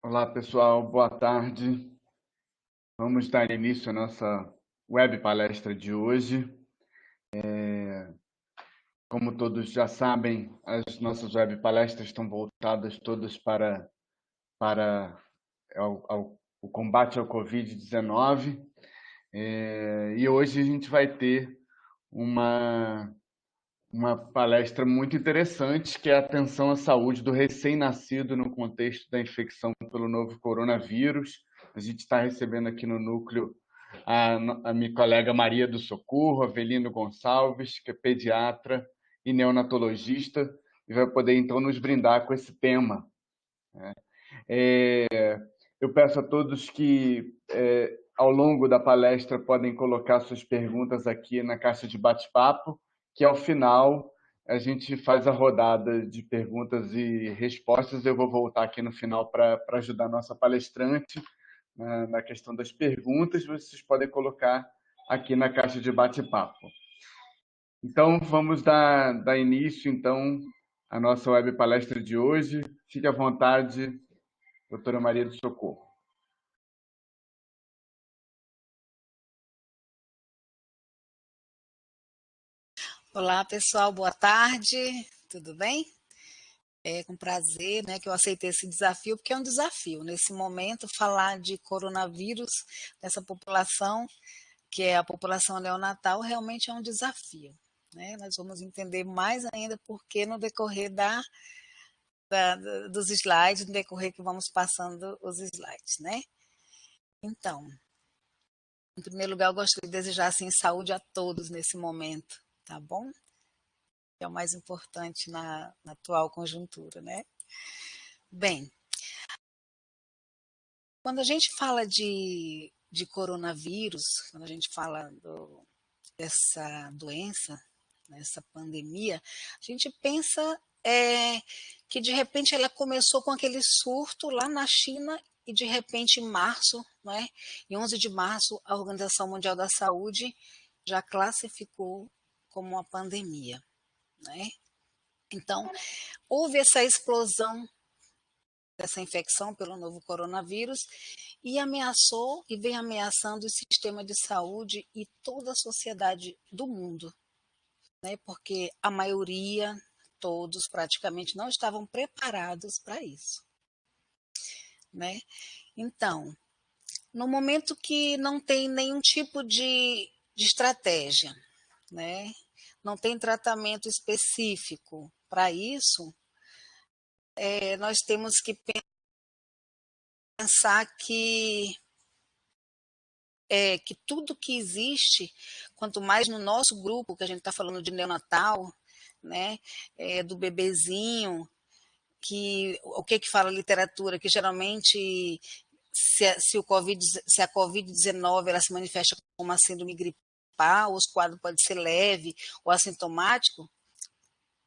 Olá, pessoal, boa tarde. Vamos dar início à nossa web palestra de hoje. Como todos já sabem, as nossas web palestras estão voltadas todas para o combate ao Covid-19. E hoje a gente vai ter uma, uma palestra muito interessante, que é a atenção à saúde do recém-nascido no contexto da infecção pelo novo coronavírus. A gente está recebendo aqui no núcleo a minha colega Maria do Socorro, Avelino Gonçalves, que é pediatra e neonatologista, e vai poder então nos brindar com esse tema. Eu peço a todos que, ao longo da palestra, podem colocar suas perguntas aqui na caixa de bate-papo, que ao final a gente faz a rodada de perguntas e respostas. Eu vou voltar aqui no final para ajudar a nossa palestrante na questão das perguntas. Vocês podem colocar aqui na caixa de bate-papo. Então, vamos dar início, então, à nossa web palestra de hoje. Fique à vontade, doutora Maria do Socorro. Olá, pessoal, boa tarde, tudo bem? É com prazer, né, que eu aceitei esse desafio, porque é um desafio, nesse momento, falar de coronavírus nessa população, que é a população neonatal, realmente é um desafio, né? Nós vamos entender mais ainda porque no decorrer dos slides, no decorrer que vamos passando os slides, né? Então, em primeiro lugar, eu gostaria de desejar, assim, saúde a todos nesse momento, tá bom? Que é o mais importante na atual conjuntura, né? Bem, quando a gente fala de coronavírus, quando a gente fala dessa doença, dessa pandemia, a gente pensa que de repente ela começou com aquele surto lá na China e de repente em março, né, em 11 de março, a Organização Mundial da Saúde já classificou como uma pandemia, né? Então, houve essa explosão dessa infecção pelo novo coronavírus e ameaçou e vem ameaçando o sistema de saúde e toda a sociedade do mundo, né? Porque a maioria, todos praticamente, não estavam preparados para isso, né? Então, no momento que não tem nenhum tipo de estratégia, né? Não tem tratamento específico para isso, nós temos que pensar que tudo que existe, quanto mais no nosso grupo, que a gente está falando de neonatal, né, do bebezinho, que o que fala a literatura, que geralmente se a Covid-19 ela se manifesta como uma síndrome gripal, os quadros podem ser leve ou assintomático,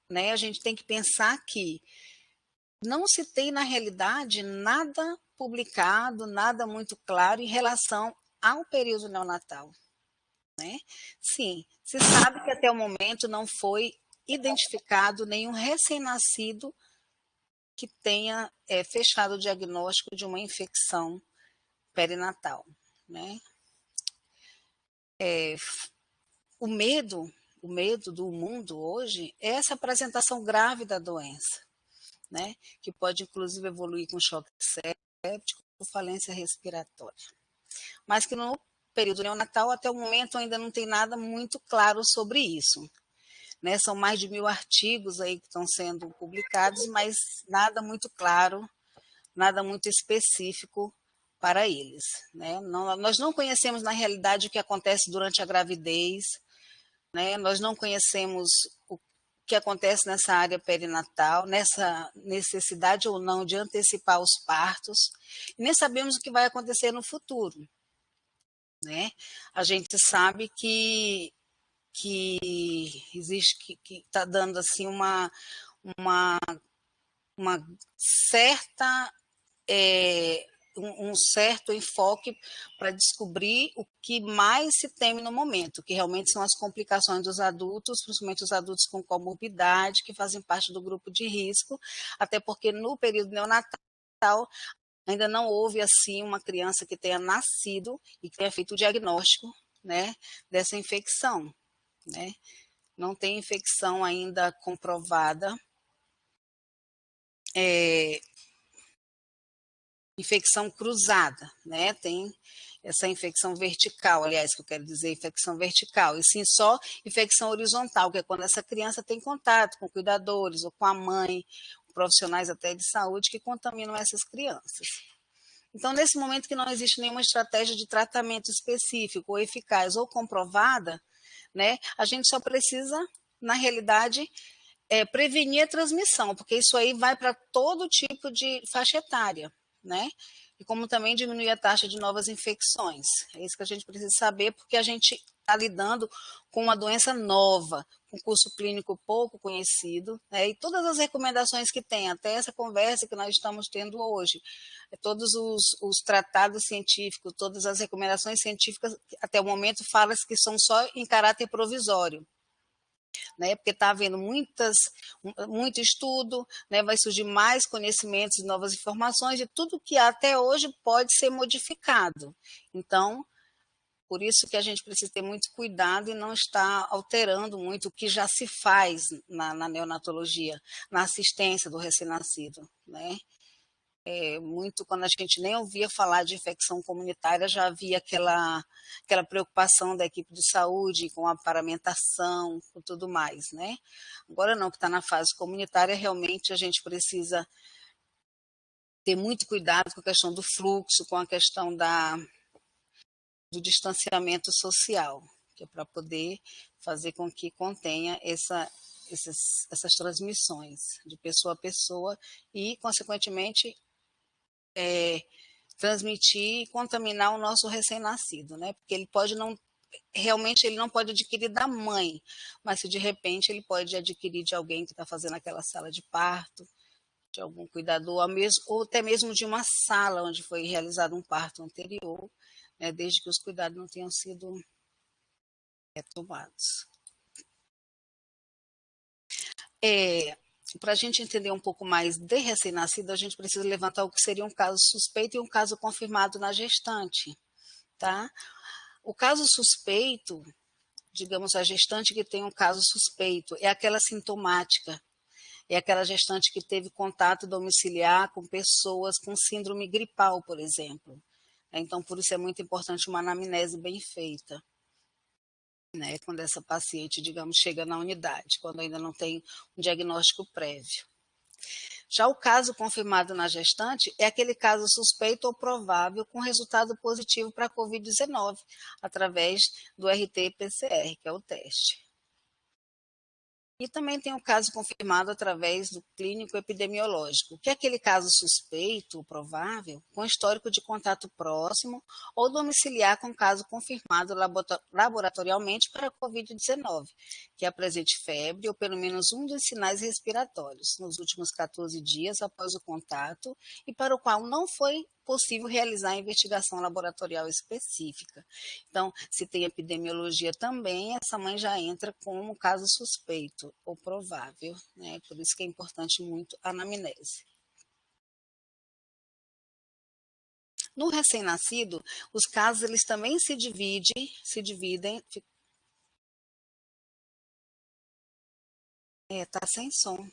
né, a gente tem que pensar que não se tem, na realidade, nada publicado, nada muito claro em relação ao período neonatal, né? Sim, se sabe que até o momento não foi identificado nenhum recém-nascido que tenha fechado o diagnóstico de uma infecção perinatal, né? O medo, o medo do mundo hoje é essa apresentação grave da doença, né? Que pode inclusive evoluir com choque séptico ou falência respiratória. Mas que no período neonatal, até o momento, ainda não tem nada muito claro sobre isso. Né? São mais de 1.000 artigos aí que estão sendo publicados, mas nada muito claro, nada muito específico para eles. Né? Nós não conhecemos, na realidade, o que acontece durante a gravidez, né? Nós não conhecemos o que acontece nessa área perinatal, nessa necessidade ou não de antecipar os partos, e nem sabemos o que vai acontecer no futuro. Né? A gente sabe que existe, que está dando assim uma, uma certa um certo enfoque para descobrir o que mais se teme no momento, que realmente são as complicações dos adultos, principalmente os adultos com comorbidade, que fazem parte do grupo de risco, até porque no período neonatal ainda não houve assim uma criança que tenha nascido e que tenha feito o diagnóstico, né, dessa infecção, né? Não tem infecção ainda comprovada, infecção cruzada, né? Tem essa infecção vertical, aliás, que eu quero dizer infecção vertical, e sim só infecção horizontal, que é quando essa criança tem contato com cuidadores ou com a mãe, profissionais até de saúde que contaminam essas crianças. Então, nesse momento que não existe nenhuma estratégia de tratamento específico, ou eficaz ou comprovada, né, a gente só precisa, na realidade, prevenir a transmissão, porque isso aí vai para todo tipo de faixa etária, né? E como também diminuir a taxa de novas infecções. É isso que a gente precisa saber, porque a gente está lidando com uma doença nova, com curso clínico pouco conhecido, né? E todas as recomendações que tem, até essa conversa que nós estamos tendo hoje, todos os tratados científicos, todas as recomendações científicas, até o momento, falam que são só em caráter provisório, né? Porque está havendo muito estudo, né? Vai surgir mais conhecimentos e novas informações, e tudo que há até hoje pode ser modificado. Então, por isso que a gente precisa ter muito cuidado e não estar alterando muito o que já se faz na neonatologia, na assistência do recém-nascido, né? Muito quando a gente nem ouvia falar de infecção comunitária, já havia aquela preocupação da equipe de saúde com a paramentação, com tudo mais, né? Agora não, que está na fase comunitária, realmente a gente precisa ter muito cuidado com a questão do fluxo, com a questão do distanciamento social, que é para poder fazer com que contenha essas transmissões de pessoa a pessoa e, consequentemente, transmitir e contaminar o nosso recém-nascido, né? Porque ele pode não, realmente ele não pode adquirir da mãe, mas se de repente ele pode adquirir de alguém que está fazendo aquela sala de parto, de algum cuidador, ou até mesmo de uma sala onde foi realizado um parto anterior, né? Desde que os cuidados não tenham sido tomados. Para a gente entender um pouco mais de recém-nascido, a gente precisa levantar o que seria um caso suspeito e um caso confirmado na gestante, tá? O caso suspeito, digamos, a gestante que tem um caso suspeito, é aquela sintomática, é aquela gestante que teve contato domiciliar com pessoas com síndrome gripal, por exemplo. Então, por isso é muito importante uma anamnese bem feita, né? Quando essa paciente, digamos, chega na unidade, quando ainda não tem um diagnóstico prévio. Já o caso confirmado na gestante é aquele caso suspeito ou provável com resultado positivo para a Covid-19, através do RT-PCR, que é o teste. E também tem o caso confirmado através do clínico epidemiológico, que é aquele caso suspeito ou provável com histórico de contato próximo ou domiciliar com caso confirmado laboratorialmente para a Covid-19, que apresente febre ou pelo menos um dos sinais respiratórios nos últimos 14 dias após o contato e para o qual não foi possível realizar a investigação laboratorial específica. Então, se tem epidemiologia também, essa mãe já entra como caso suspeito ou provável, né? Por isso que é importante muito a anamnese. No recém-nascido, os casos eles também se dividem. Tá sem som.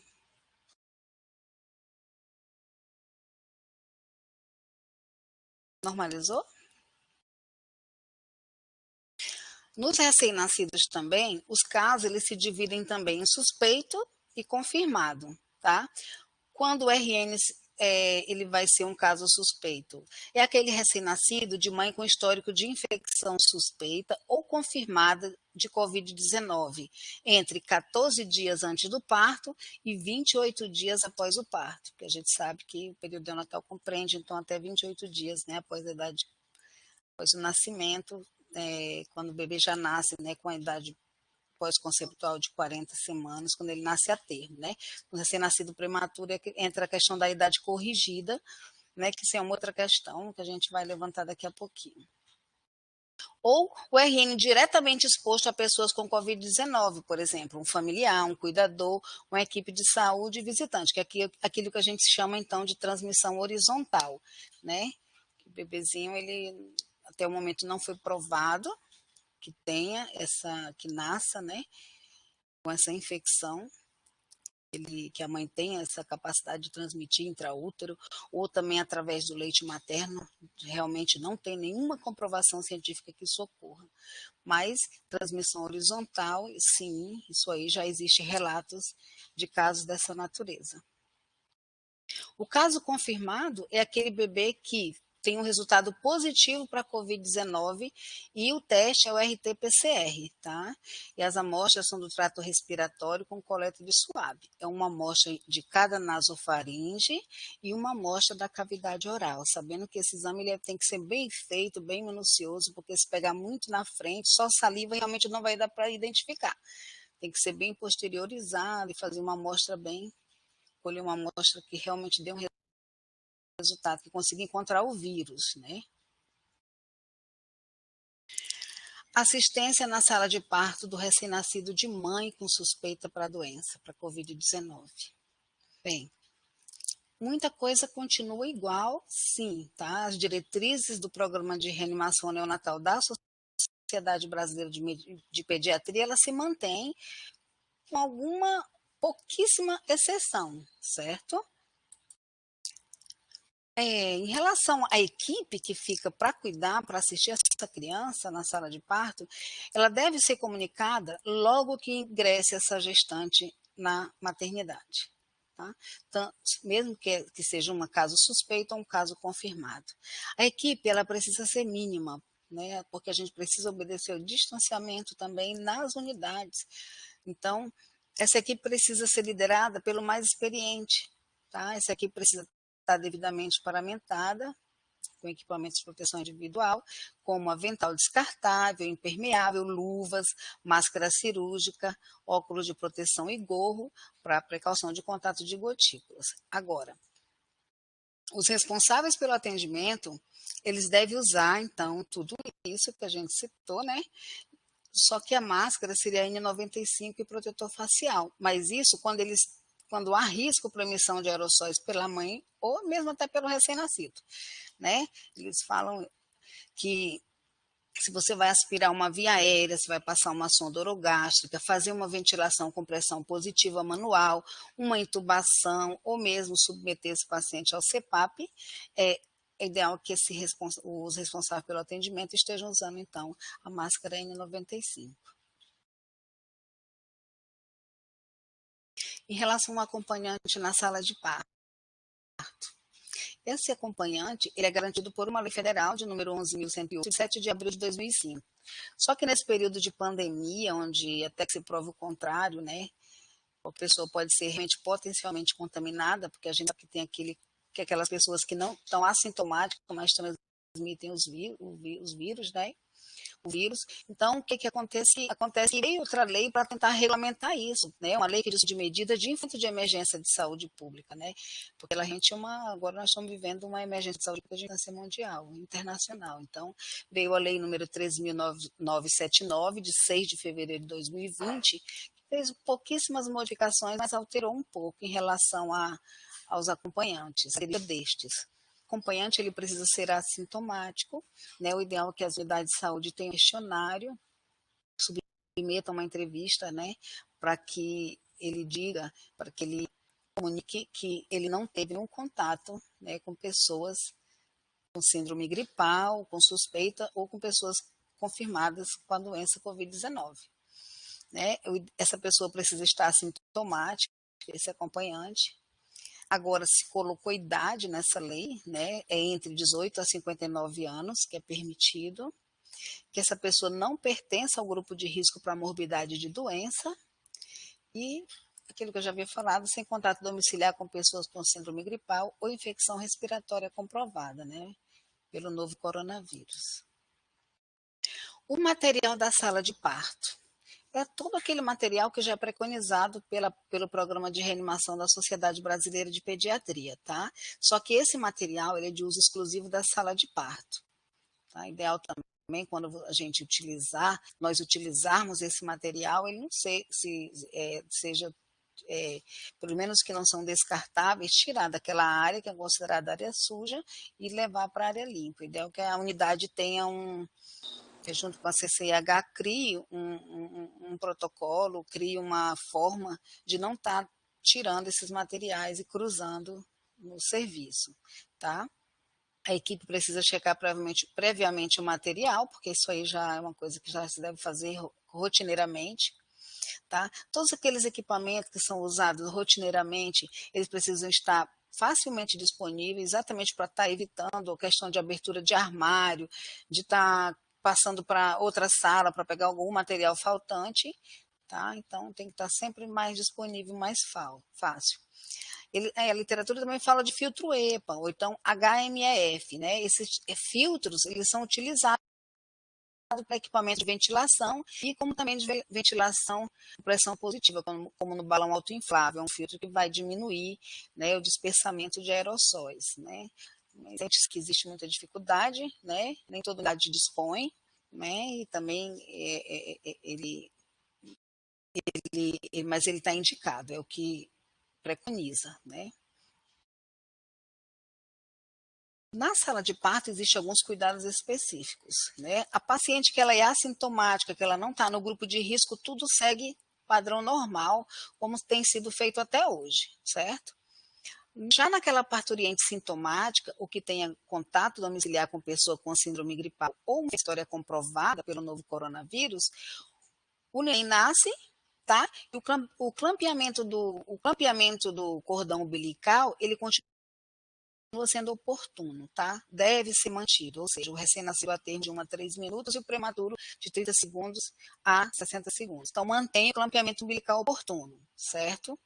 Normalizou? Nos recém-nascidos também, os casos eles se dividem também em suspeito e confirmado, tá? Quando o RN ele vai ser um caso suspeito? É aquele recém-nascido de mãe com histórico de infecção suspeita ou confirmada de Covid-19, entre 14 dias antes do parto e 28 dias após o parto, porque a gente sabe que o período neonatal compreende, então, até 28 dias, né, após a idade, após o nascimento, quando o bebê já nasce, né, com a idade pós-conceptual de 40 semanas, quando ele nasce a termo, né? No recém-nascido prematuro entra a questão da idade corrigida, né? Que isso é uma outra questão que a gente vai levantar daqui a pouquinho. Ou o RN diretamente exposto a pessoas com Covid-19, por exemplo, um familiar, um cuidador, uma equipe de saúde e visitante, que é aquilo que a gente chama, então, de transmissão horizontal, né? O bebezinho, ele, até o momento, não foi provado que tenha que nasça, né, com essa infecção, que a mãe tenha essa capacidade de transmitir intraútero, ou também através do leite materno, realmente não tem nenhuma comprovação científica que isso ocorra. Mas transmissão horizontal, sim, isso aí já existe relatos de casos dessa natureza. O caso confirmado é aquele bebê que tem um resultado positivo para a Covid-19 e o teste é o RT-PCR, tá? E as amostras são do trato respiratório com coleta de suave. É uma amostra de cada nasofaringe e uma amostra da cavidade oral, sabendo que esse exame ele tem que ser bem feito, bem minucioso, porque se pegar muito na frente, só saliva realmente não vai dar para identificar. Tem que ser bem posteriorizado e fazer uma amostra bem, colher uma amostra que realmente dê um resultado, que consiga encontrar o vírus, né? Assistência na sala de parto do recém-nascido de mãe com suspeita para a doença, para a Covid-19. Bem, muita coisa continua igual, sim, tá? As diretrizes do programa de reanimação neonatal da Sociedade Brasileira de Pediatria, ela se mantém com alguma pouquíssima exceção, certo? Em relação à equipe que fica para cuidar, para assistir essa criança na sala de parto, ela deve ser comunicada logo que ingresse essa gestante na maternidade. Tá? Então, mesmo que seja um caso suspeito ou um caso confirmado. A equipe ela precisa ser mínima, né? Porque a gente precisa obedecer o distanciamento também nas unidades. Então, essa equipe precisa ser liderada pelo mais experiente. Tá? Essa equipe precisa está devidamente paramentada, com equipamentos de proteção individual, como avental descartável, impermeável, luvas, máscara cirúrgica, óculos de proteção e gorro, para precaução de contato de gotículas. Agora, os responsáveis pelo atendimento, eles devem usar, então, tudo isso que a gente citou, né? Só que a máscara seria N95 e protetor facial. Mas isso quando há risco para emissão de aerossóis pela mãe ou mesmo até pelo recém-nascido, né? Eles falam que se você vai aspirar uma via aérea, se vai passar uma sonda orogástrica, fazer uma ventilação com pressão positiva manual, uma intubação ou mesmo submeter esse paciente ao CPAP, é ideal que os responsáveis pelo atendimento estejam usando, então, a máscara N95. Em relação ao acompanhante na sala de parto, esse acompanhante ele é garantido por uma lei federal de número 11.108, de 7 de abril de 2005. Só que nesse período de pandemia, onde até que se prova o contrário, né, a pessoa pode ser realmente potencialmente contaminada, porque a gente sabe que tem que aquelas pessoas que não estão assintomáticas, mas transmitem os vírus, né? O vírus. Então, o que acontece? Acontece que veio outra lei para tentar regulamentar isso, né? Uma lei que diz de medida de de emergência de saúde pública, né? Porque agora nós estamos vivendo uma emergência de saúde pública de instância mundial, internacional. Então, veio a lei número 13.979, de 6 de fevereiro de 2020, que fez pouquíssimas modificações, mas alterou um pouco em relação aos acompanhantes, seria destes. O acompanhante ele precisa ser assintomático, né? O ideal é que as unidades de saúde tenham um questionário, submetam uma entrevista, né? Para que ele diga, para que ele comunique que ele não teve nenhum contato, né, com pessoas com síndrome gripal, com suspeita ou com pessoas confirmadas com a doença Covid-19. Né? Essa pessoa precisa estar assintomática, esse acompanhante. Agora, se colocou idade nessa lei, né? É entre 18 a 59 anos que é permitido, que essa pessoa não pertença ao grupo de risco para morbidade de doença e aquilo que eu já havia falado, sem contato domiciliar com pessoas com síndrome gripal ou infecção respiratória comprovada, né? Pelo novo coronavírus. O material da sala de parto. É todo aquele material que já é preconizado pelo Programa de Reanimação da Sociedade Brasileira de Pediatria, tá? Só que esse material ele é de uso exclusivo da sala de parto. Tá? Ideal também, quando a gente nós utilizarmos esse material, ele não seja, pelo menos que não são descartáveis, tirar daquela área que é considerada área suja e levar para a área limpa. O ideal é que a unidade tenha junto com a CCIH, crie um protocolo, crie uma forma de não estar tirando esses materiais e cruzando no serviço, tá? A equipe precisa checar previamente o material, porque isso aí já é uma coisa que já se deve fazer rotineiramente, tá? Todos aqueles equipamentos que são usados rotineiramente, eles precisam estar facilmente disponíveis, exatamente para estar evitando a questão de abertura de armário, de estar passando para outra sala para pegar algum material faltante, tá? Então tem que estar sempre mais disponível, mais fácil. A literatura também fala de filtro EPA, ou então HMEF, né? Esses filtros, eles são utilizados para equipamento de ventilação e como também de ventilação com pressão positiva, como no balão autoinflável, é um filtro que vai diminuir, né, o dispersamento de aerossóis, né? Mas antes que existe muita dificuldade, né? Nem toda unidade dispõe, né? E também mas ele está indicado, é o que preconiza, né? Na sala de parto, existem alguns cuidados específicos, né? A paciente que ela é assintomática, que ela não está no grupo de risco, tudo segue padrão normal, como tem sido feito até hoje, certo? Já naquela parturiente sintomática, ou que tenha contato domiciliar com pessoa com síndrome gripal ou uma história comprovada pelo novo coronavírus, o neném nasce, tá? E o clampeamento do cordão umbilical, ele continua sendo oportuno, tá? Deve ser mantido, ou seja, o recém-nascido a termo de 1 a 3 minutos e o prematuro de 30 segundos a 60 segundos. Então, mantenha o clampeamento umbilical oportuno, certo?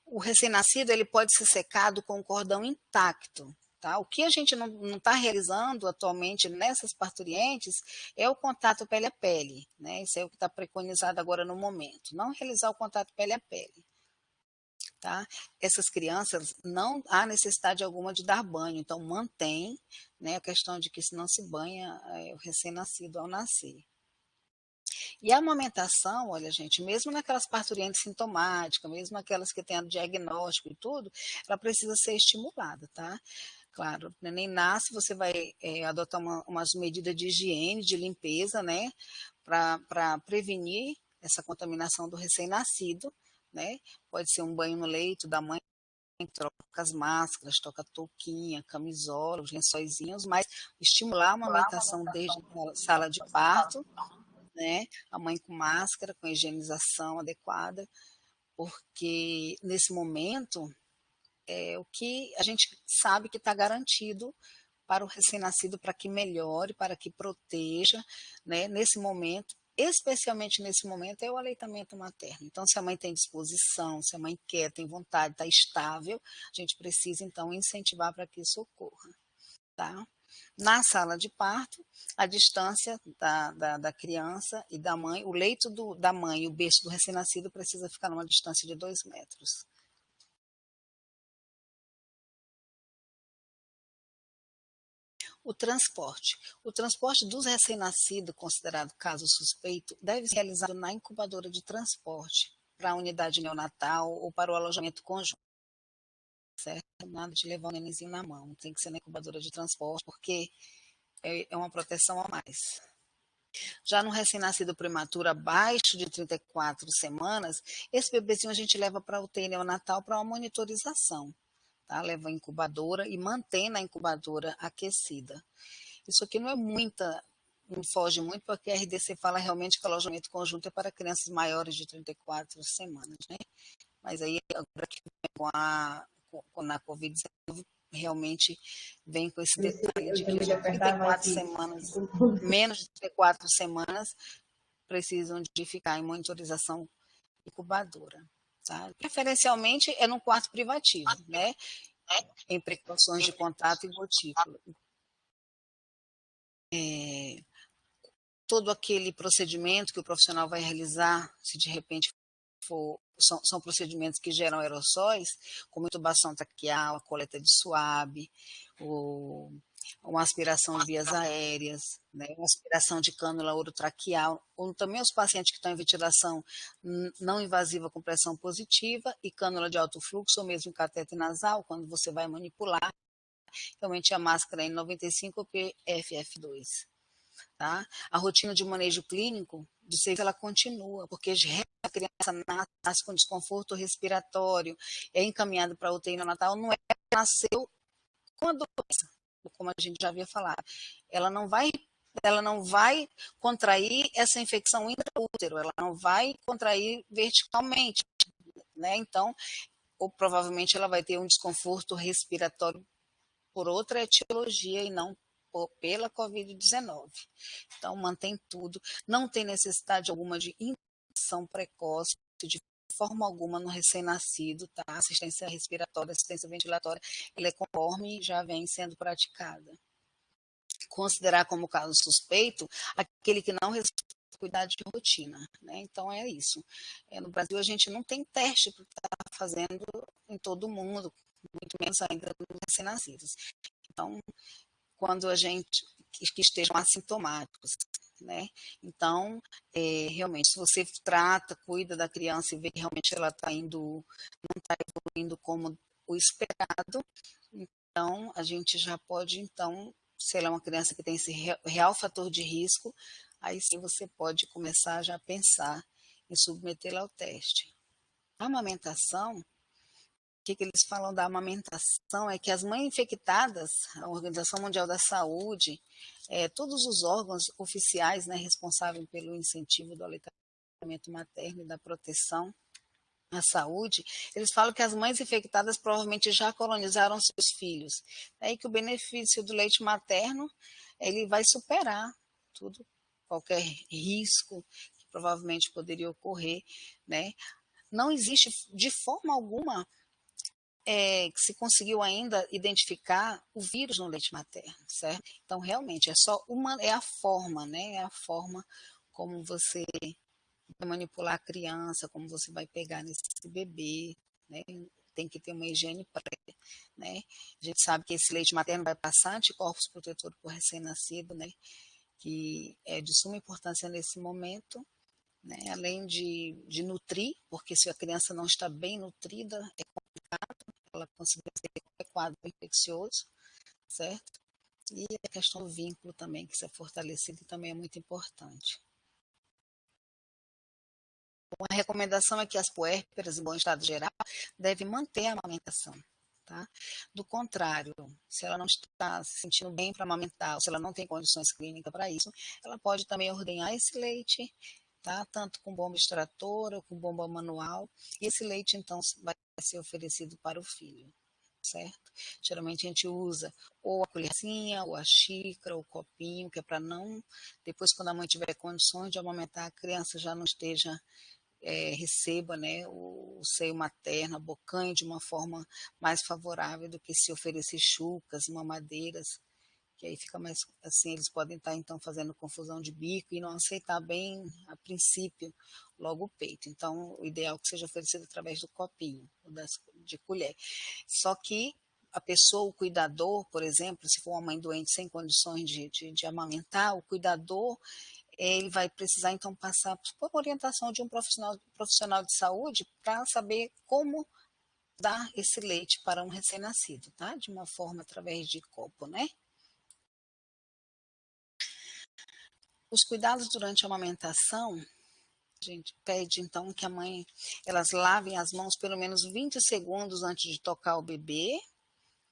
O recém-nascido, ele pode ser secado com o cordão intacto, tá? O que a gente não está realizando atualmente nessas parturientes é o contato pele a pele, né? Isso é o que está preconizado agora no momento. Não realizar o contato pele a pele. Tá? Essas crianças não há necessidade alguma de dar banho, então mantém, né, a questão de que se não se banha o recém-nascido ao nascer. E a amamentação, olha gente, mesmo naquelas parturientes sintomáticas, mesmo aquelas que têm diagnóstico e tudo, ela precisa ser estimulada, tá? Claro, o neném nasce, você vai adotar umas medidas de higiene, de limpeza, né, para prevenir essa contaminação do recém-nascido, né? Pode ser um banho no leito da mãe, troca as máscaras, toca a touquinha, camisola, os lençóizinhos, mas estimular a amamentação desde a sala de parto, né? A mãe com máscara, com higienização adequada, porque nesse momento é o que a gente sabe que está garantido para o recém-nascido, para que melhore, para que proteja, né? Nesse momento, especialmente nesse momento, é o aleitamento materno. Então, se a mãe tem disposição, se a mãe quer, tem vontade, está estável, a gente precisa, então, incentivar para que isso ocorra, tá? Na sala de parto, a distância da criança e da mãe, o leito da mãe e o berço do recém-nascido precisa ficar numa distância de 2 metros. O transporte. O transporte dos recém-nascidos, considerado caso suspeito, deve ser realizado na incubadora de transporte, para a unidade neonatal ou para o alojamento conjunto, certo? Nada de levar o nenenzinho na mão, tem que ser na incubadora de transporte, porque é uma proteção a mais. Já no recém-nascido prematuro abaixo de 34 semanas, esse bebezinho a gente leva para a UTI neonatal para uma monitorização, tá? Leva a incubadora e mantém na incubadora aquecida. Isso aqui não foge muito, porque a RDC fala realmente que o alojamento conjunto é para crianças maiores de 34 semanas, né? Mas aí, agora que na Covid-19, realmente vem com esse detalhe de que de 34 semanas, menos de 34 semanas, precisam de ficar em monitorização incubadora. Tá? Preferencialmente é num quarto privativo, né? Em precauções de contato e gotícula. Todo aquele procedimento que o profissional vai realizar, se de repente são procedimentos que geram aerossóis, como intubação traqueal, a coleta de suave, uma aspiração de vias aéreas, né, uma aspiração de cânula orotraqueal, ou também os pacientes que estão em ventilação não invasiva com pressão positiva e cânula de alto fluxo, ou mesmo catéter nasal, quando você vai manipular, realmente a máscara é N95 ou PFF2. Tá? A rotina de manejo clínico de safety, ela continua, porque a criança nasce com desconforto respiratório, é encaminhada para a UTI neonatal, não é nasceu com a doença, como a gente já havia falado. Ela não vai contrair essa infecção intraútero, ela não vai contrair verticalmente, né? Então, ou provavelmente ela vai ter um desconforto respiratório por outra etiologia e não pela Covid-19. Então, mantém tudo. Não tem necessidade alguma de indução precoce, de forma alguma no recém-nascido, tá? Assistência respiratória, assistência ventilatória, ela é conforme já vem sendo praticada. Considerar como caso suspeito aquele que não respeita cuidado de rotina, né? Então é isso. No Brasil a gente não tem teste para estar fazendo em todo mundo, muito menos ainda nos recém-nascidos. Então, quando a gente que estejam assintomáticos, né? Então, realmente, se você trata, cuida da criança e vê que realmente ela está indo, não está evoluindo como o esperado, então a gente já pode, então, se ela é uma criança que tem esse real fator de risco, aí sim você pode começar já a pensar em submetê-la ao teste. A amamentação, que eles falam da amamentação é que as mães infectadas, a Organização Mundial da Saúde, todos os órgãos oficiais, né, responsáveis pelo incentivo do aleitamento materno e da proteção à saúde, eles falam que as mães infectadas provavelmente já colonizaram seus filhos. É que o benefício do leite materno, ele vai superar tudo, qualquer risco que provavelmente poderia ocorrer, né? Não existe de forma alguma que se conseguiu ainda identificar o vírus no leite materno, certo? Então, realmente, é a forma, né? É a forma como você vai manipular a criança, como você vai pegar nesse bebê, né? Tem que ter uma higiene prévia, né? A gente sabe que esse leite materno vai passar anticorpos protetores por recém-nascido, né? Que é de suma importância nesse momento, né? Além de nutrir, porque se a criança não está bem nutrida, ela conseguir ter qualquer quadro infeccioso, certo? E a questão do vínculo também, que isso é fortalecido, também é muito importante. A recomendação é que as puérperas, em bom estado geral, devem manter a amamentação. Tá? Do contrário, se ela não está se sentindo bem para amamentar, ou se ela não tem condições clínicas para isso, ela pode também ordenhar esse leite, tá? Tanto com bomba extratora ou com bomba manual, e esse leite, então, vai ser oferecido para o filho. Certo? Geralmente a gente usa ou a colherzinha, ou a xícara, ou o copinho, que é para não, depois quando a mãe tiver condições de amamentar, a criança já não esteja, receba, né, o seio materno, a bocanha de uma forma mais favorável do que se oferecer chucas, mamadeiras, que aí fica mais assim, eles podem estar então fazendo confusão de bico e não aceitar bem a princípio logo o peito. Então, o ideal é que seja oferecido através do copinho, de colher. Só que a pessoa, o cuidador, por exemplo, se for uma mãe doente sem condições de amamentar, o cuidador, ele vai precisar então passar por orientação de um profissional de saúde para saber como dar esse leite para um recém-nascido, tá? De uma forma através de copo, né? Os cuidados durante a amamentação, a gente pede então que a mãe, elas lavem as mãos pelo menos 20 segundos antes de tocar o bebê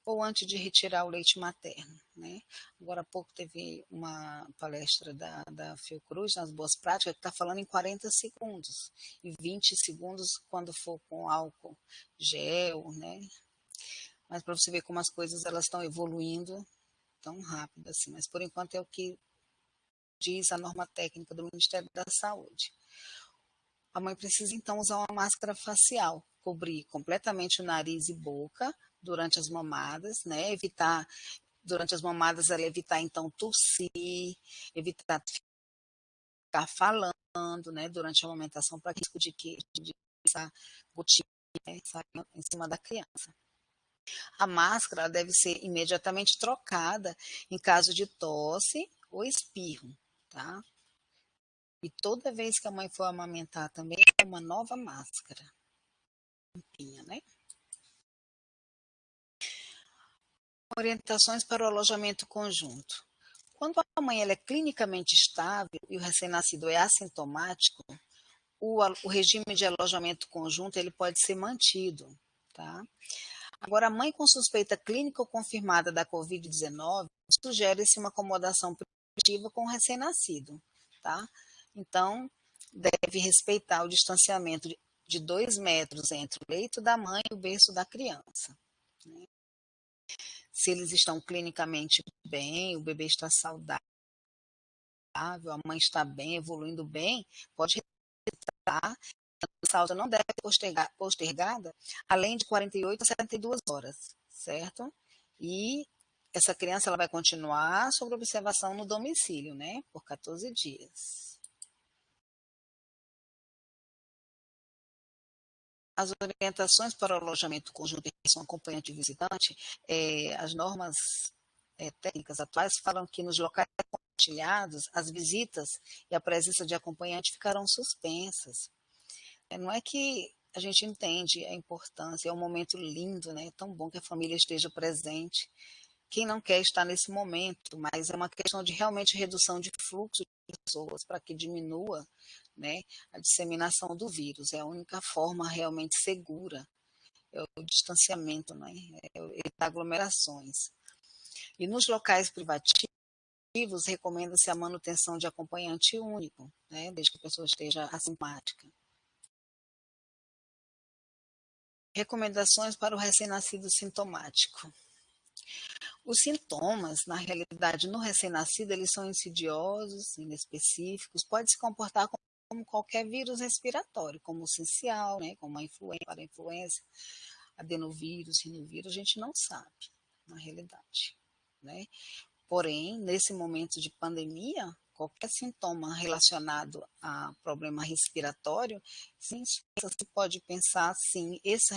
ou antes de retirar o leite materno, né? Agora há pouco teve uma palestra da Fiocruz, nas boas práticas, que está falando em 40 segundos e 20 segundos quando for com álcool gel, né? Mas para você ver como as coisas elas estão evoluindo tão rápido assim, mas por enquanto é o que diz a norma técnica do Ministério da Saúde. A mãe precisa então usar uma máscara facial, cobrir completamente o nariz e boca durante as mamadas, né? Evitar, durante as mamadas, ela evitar então tossir, evitar ficar falando, né? Durante a amamentação, para risco de essa gotinha, né, sair em cima da criança. A máscara deve ser imediatamente trocada em caso de tosse ou espirro, tá? E toda vez que a mãe for amamentar também, é uma nova máscara, limpinha, né? Orientações para o alojamento conjunto. Quando a mãe ela é clinicamente estável e o recém-nascido é assintomático, o regime de alojamento conjunto ele pode ser mantido, tá? Agora, a mãe com suspeita clínica ou confirmada da Covid-19, sugere-se uma acomodação preventiva com o recém-nascido, tá? Então, deve respeitar o distanciamento de 2 metros entre o leito da mãe e o berço da criança. Né? Se eles estão clinicamente bem, o bebê está saudável, a mãe está bem, evoluindo bem, pode respeitar. A alta não deve ser postergada além de 48 a 72 horas, certo? E essa criança ela vai continuar sob observação no domicílio, né? Por 14 dias. As orientações para o alojamento conjunto em relação ao acompanhante visitante, as normas técnicas atuais falam que nos locais compartilhados, as visitas e a presença de acompanhante ficarão suspensas. Não é que a gente entende a importância, é um momento lindo, né? É tão bom que a família esteja presente. Quem não quer estar nesse momento, mas é uma questão de realmente redução de fluxo de pessoas para que diminua, né, a disseminação do vírus. É a única forma realmente segura, é o distanciamento, né, é evitar aglomerações. E nos locais privativos, recomenda-se a manutenção de acompanhante único, né, desde que a pessoa esteja assintomática. Recomendações para o recém-nascido sintomático. Os sintomas, na realidade, no recém-nascido, eles são insidiosos, inespecíficos, pode se comportar como qualquer vírus respiratório, como o sincial, né, como a influenza, adenovírus, rinovírus, a gente não sabe, na realidade, né? Porém, nesse momento de pandemia, qualquer sintoma relacionado a problema respiratório, sim, se pode pensar, sim, esse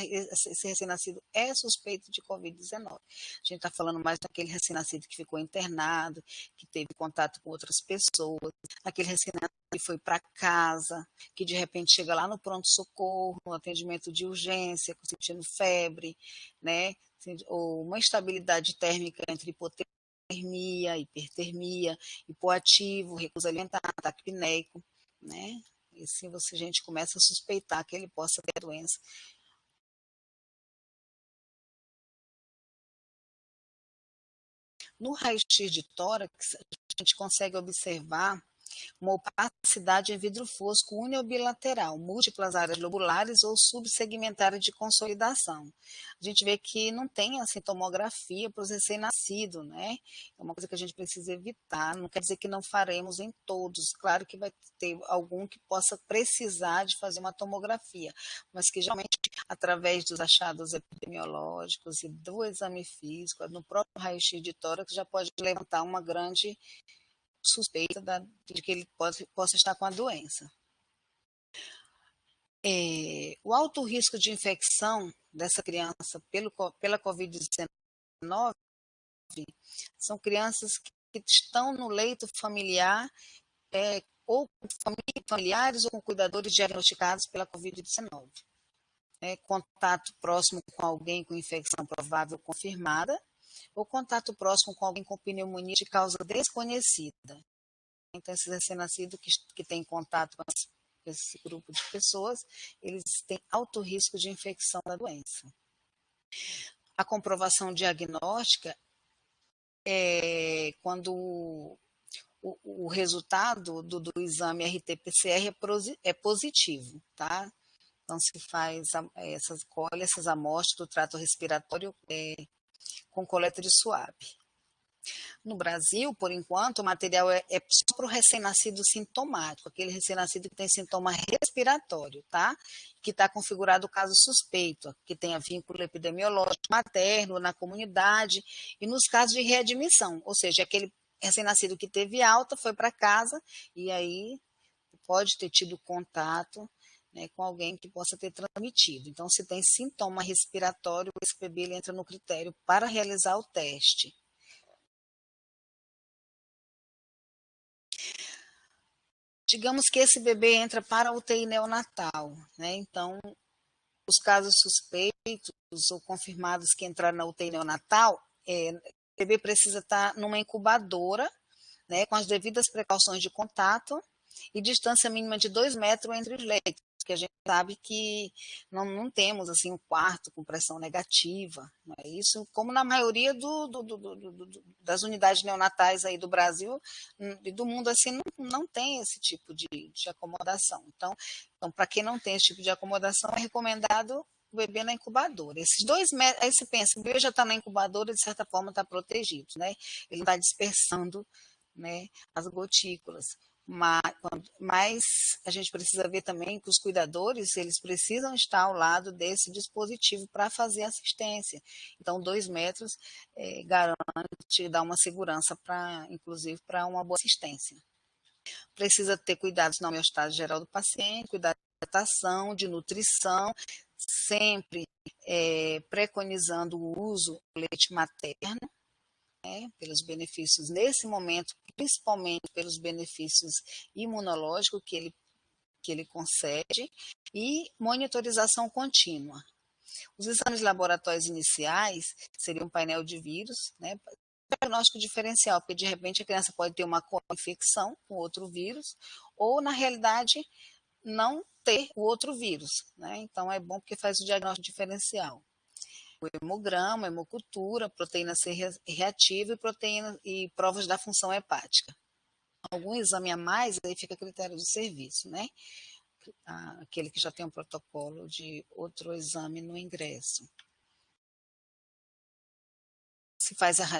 recém-nascido é suspeito de Covid-19. A gente está falando mais daquele recém-nascido que ficou internado, que teve contato com outras pessoas, aquele recém-nascido que foi para casa, que de repente chega lá no pronto-socorro, no atendimento de urgência, sentindo febre, né? Ou uma instabilidade térmica entre hipotermia, hipertermia, hipoativo, recusa alimentar, ataque apneico, né? E assim a gente começa a suspeitar que ele possa ter a doença. No raio-x de tórax, a gente consegue observar uma opacidade em vidro fosco unibilateral, múltiplas áreas lobulares ou subsegmentares de consolidação. A gente vê que não tem a sintomografia para os recém-nascidos, né? É uma coisa que a gente precisa evitar, não quer dizer que não faremos em todos, claro que vai ter algum que possa precisar de fazer uma tomografia, mas que geralmente através dos achados epidemiológicos e do exame físico, no próprio raio-x de tórax já pode levantar uma grande suspeita de que ele possa estar com a doença. O alto risco de infecção dessa criança pela Covid-19 são crianças que estão no leito familiar ou com familiares ou com cuidadores diagnosticados pela Covid-19. Contato próximo com alguém com infecção provável confirmada ou contato próximo com alguém com pneumonia de causa desconhecida. Então, esses recém-nascidos que têm contato com esse grupo de pessoas, eles têm alto risco de infecção da doença. A comprovação diagnóstica é quando o resultado do exame RT-PCR é positivo, tá? Então, se faz colhe essas amostras do trato respiratório com coleta de suave. No Brasil, por enquanto, o material é só para o recém-nascido sintomático, aquele recém-nascido que tem sintoma respiratório, tá? Que está configurado o caso suspeito, que tenha vínculo epidemiológico materno na comunidade, e nos casos de readmissão, ou seja, aquele recém-nascido que teve alta, foi para casa, e aí pode ter tido contato, né, com alguém que possa ter transmitido. Então, se tem sintoma respiratório, esse bebê ele entra no critério para realizar o teste. Digamos que esse bebê entra para a UTI neonatal, né? Então, os casos suspeitos ou confirmados que entraram na UTI neonatal, o bebê precisa estar numa incubadora, né, com as devidas precauções de contato e distância mínima de 2 metros entre os leitos, porque a gente sabe que não temos assim um quarto com pressão negativa. Né? Isso, como na maioria das unidades neonatais aí do Brasil e do mundo, assim, não tem esse tipo de acomodação. Então, para quem não tem esse tipo de acomodação, é recomendado o bebê na incubadora. Esses 2 metros, aí você pensa, o bebê já está na incubadora, de certa forma está protegido, né? Ele não está dispersando, né, as gotículas. Mas a gente precisa ver também que os cuidadores, eles precisam estar ao lado desse dispositivo para fazer assistência. Então, 2 metros garante, dá uma segurança, inclusive, para uma boa assistência. Precisa ter cuidados na homeostase geral do paciente, cuidado de alimentação, de nutrição, sempre preconizando o uso do leite materno, pelos benefícios nesse momento, principalmente pelos benefícios imunológicos que ele concede, e monitorização contínua. Os exames laboratórios iniciais seriam um painel de vírus, né, diagnóstico diferencial, porque de repente a criança pode ter uma co-infecção com outro vírus, ou na realidade não ter o outro vírus, né? Então é bom porque faz o diagnóstico diferencial. O hemograma, hemocultura, proteína C reativa e provas da função hepática. Algum exame a mais, aí fica a critério do serviço, né? Aquele que já tem um protocolo de outro exame no ingresso.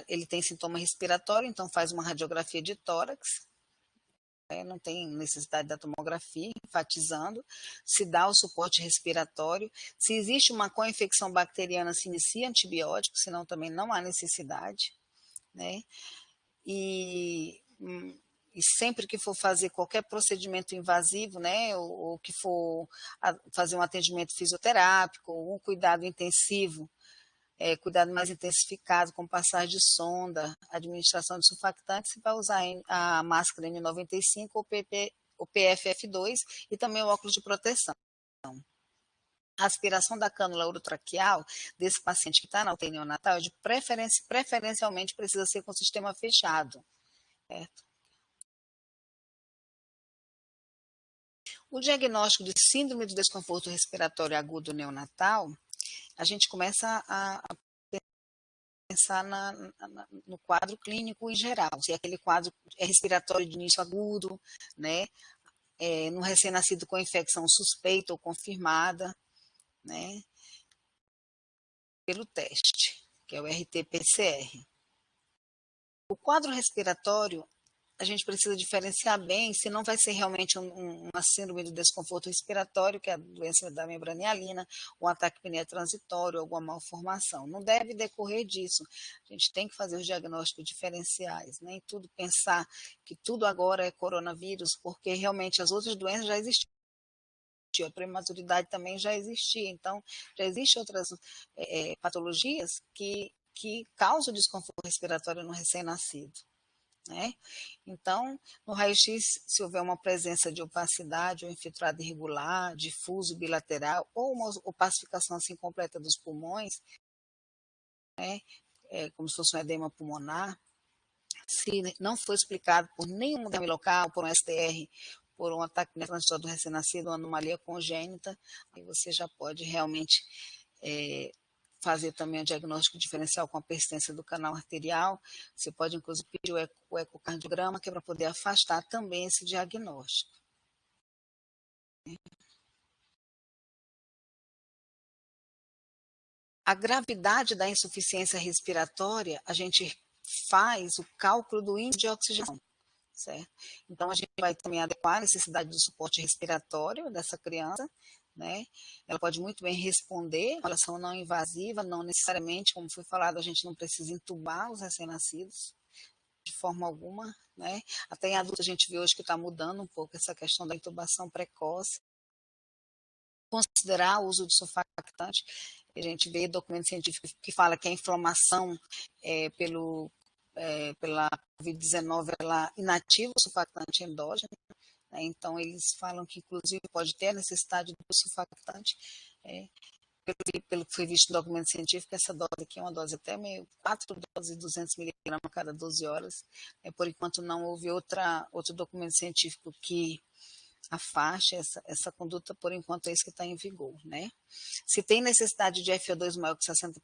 Ele tem sintoma respiratório, então faz uma radiografia de tórax, não tem necessidade da tomografia, enfatizando, se dá o suporte respiratório. Se existe uma co-infecção bacteriana, se inicia antibiótico, senão também não há necessidade, né? E sempre que for fazer qualquer procedimento invasivo, né, ou que for fazer um atendimento fisioterápico, ou um cuidado intensivo, cuidado mais intensificado, com passagem de sonda, administração de surfactantes, você vai usar a máscara N95 ou PFF2 e também o óculos de proteção. A aspiração da cânula urotraqueal desse paciente que está na UTI neonatal, preferencialmente precisa ser com o sistema fechado. Certo? O diagnóstico de síndrome do desconforto respiratório agudo neonatal, a gente começa a pensar no quadro clínico em geral, se aquele quadro é respiratório de início agudo, né, no recém-nascido com infecção suspeita ou confirmada, né, pelo teste, que é o RT-PCR. O quadro respiratório, a gente precisa diferenciar bem se não vai ser realmente uma síndrome do desconforto respiratório, que é a doença da membrana hialina, um ataque pneumonia transitório, alguma malformação. Não deve decorrer disso. A gente tem que fazer os diagnósticos diferenciais, nem tudo pensar que tudo agora é coronavírus, porque realmente as outras doenças já existiam. A prematuridade também já existia, então já existem outras patologias que causam desconforto respiratório no recém-nascido. Né? Então, no raio-x, se houver uma presença de opacidade ou infiltrado irregular, difuso bilateral ou uma opacificação assim completa dos pulmões, né, como se fosse um edema pulmonar, se não for explicado por nenhum exame local, por um STR, por um ataque transitório do recém-nascido, uma anomalia congênita, aí você já pode realmente fazer também o diagnóstico diferencial com a persistência do canal arterial. Você pode, inclusive, pedir o ecocardiograma, que é para poder afastar também esse diagnóstico. A gravidade da insuficiência respiratória, a gente faz o cálculo do índice de oxigenação, certo? Então, a gente vai também adequar a necessidade do suporte respiratório dessa criança, né? Ela pode muito bem responder, relação não invasiva, não necessariamente, como foi falado, a gente não precisa entubar os recém-nascidos de forma alguma, né? Até em adultos a gente vê hoje que está mudando um pouco essa questão da intubação precoce. considerar o uso de surfactante. A gente vê documento científico que fala que a inflamação pela Covid-19 ela inativa o surfactante endógeno, né? Então eles falam que inclusive pode ter a necessidade do surfactante. Pelo que foi visto no documento científico, essa dose aqui é uma dose até meio 4 doses de 200 miligramas a cada 12 horas. Por enquanto não houve outro documento científico que afaste essa conduta, por enquanto é isso que está em vigor, né? Se tem necessidade de FO2 maior que 60%,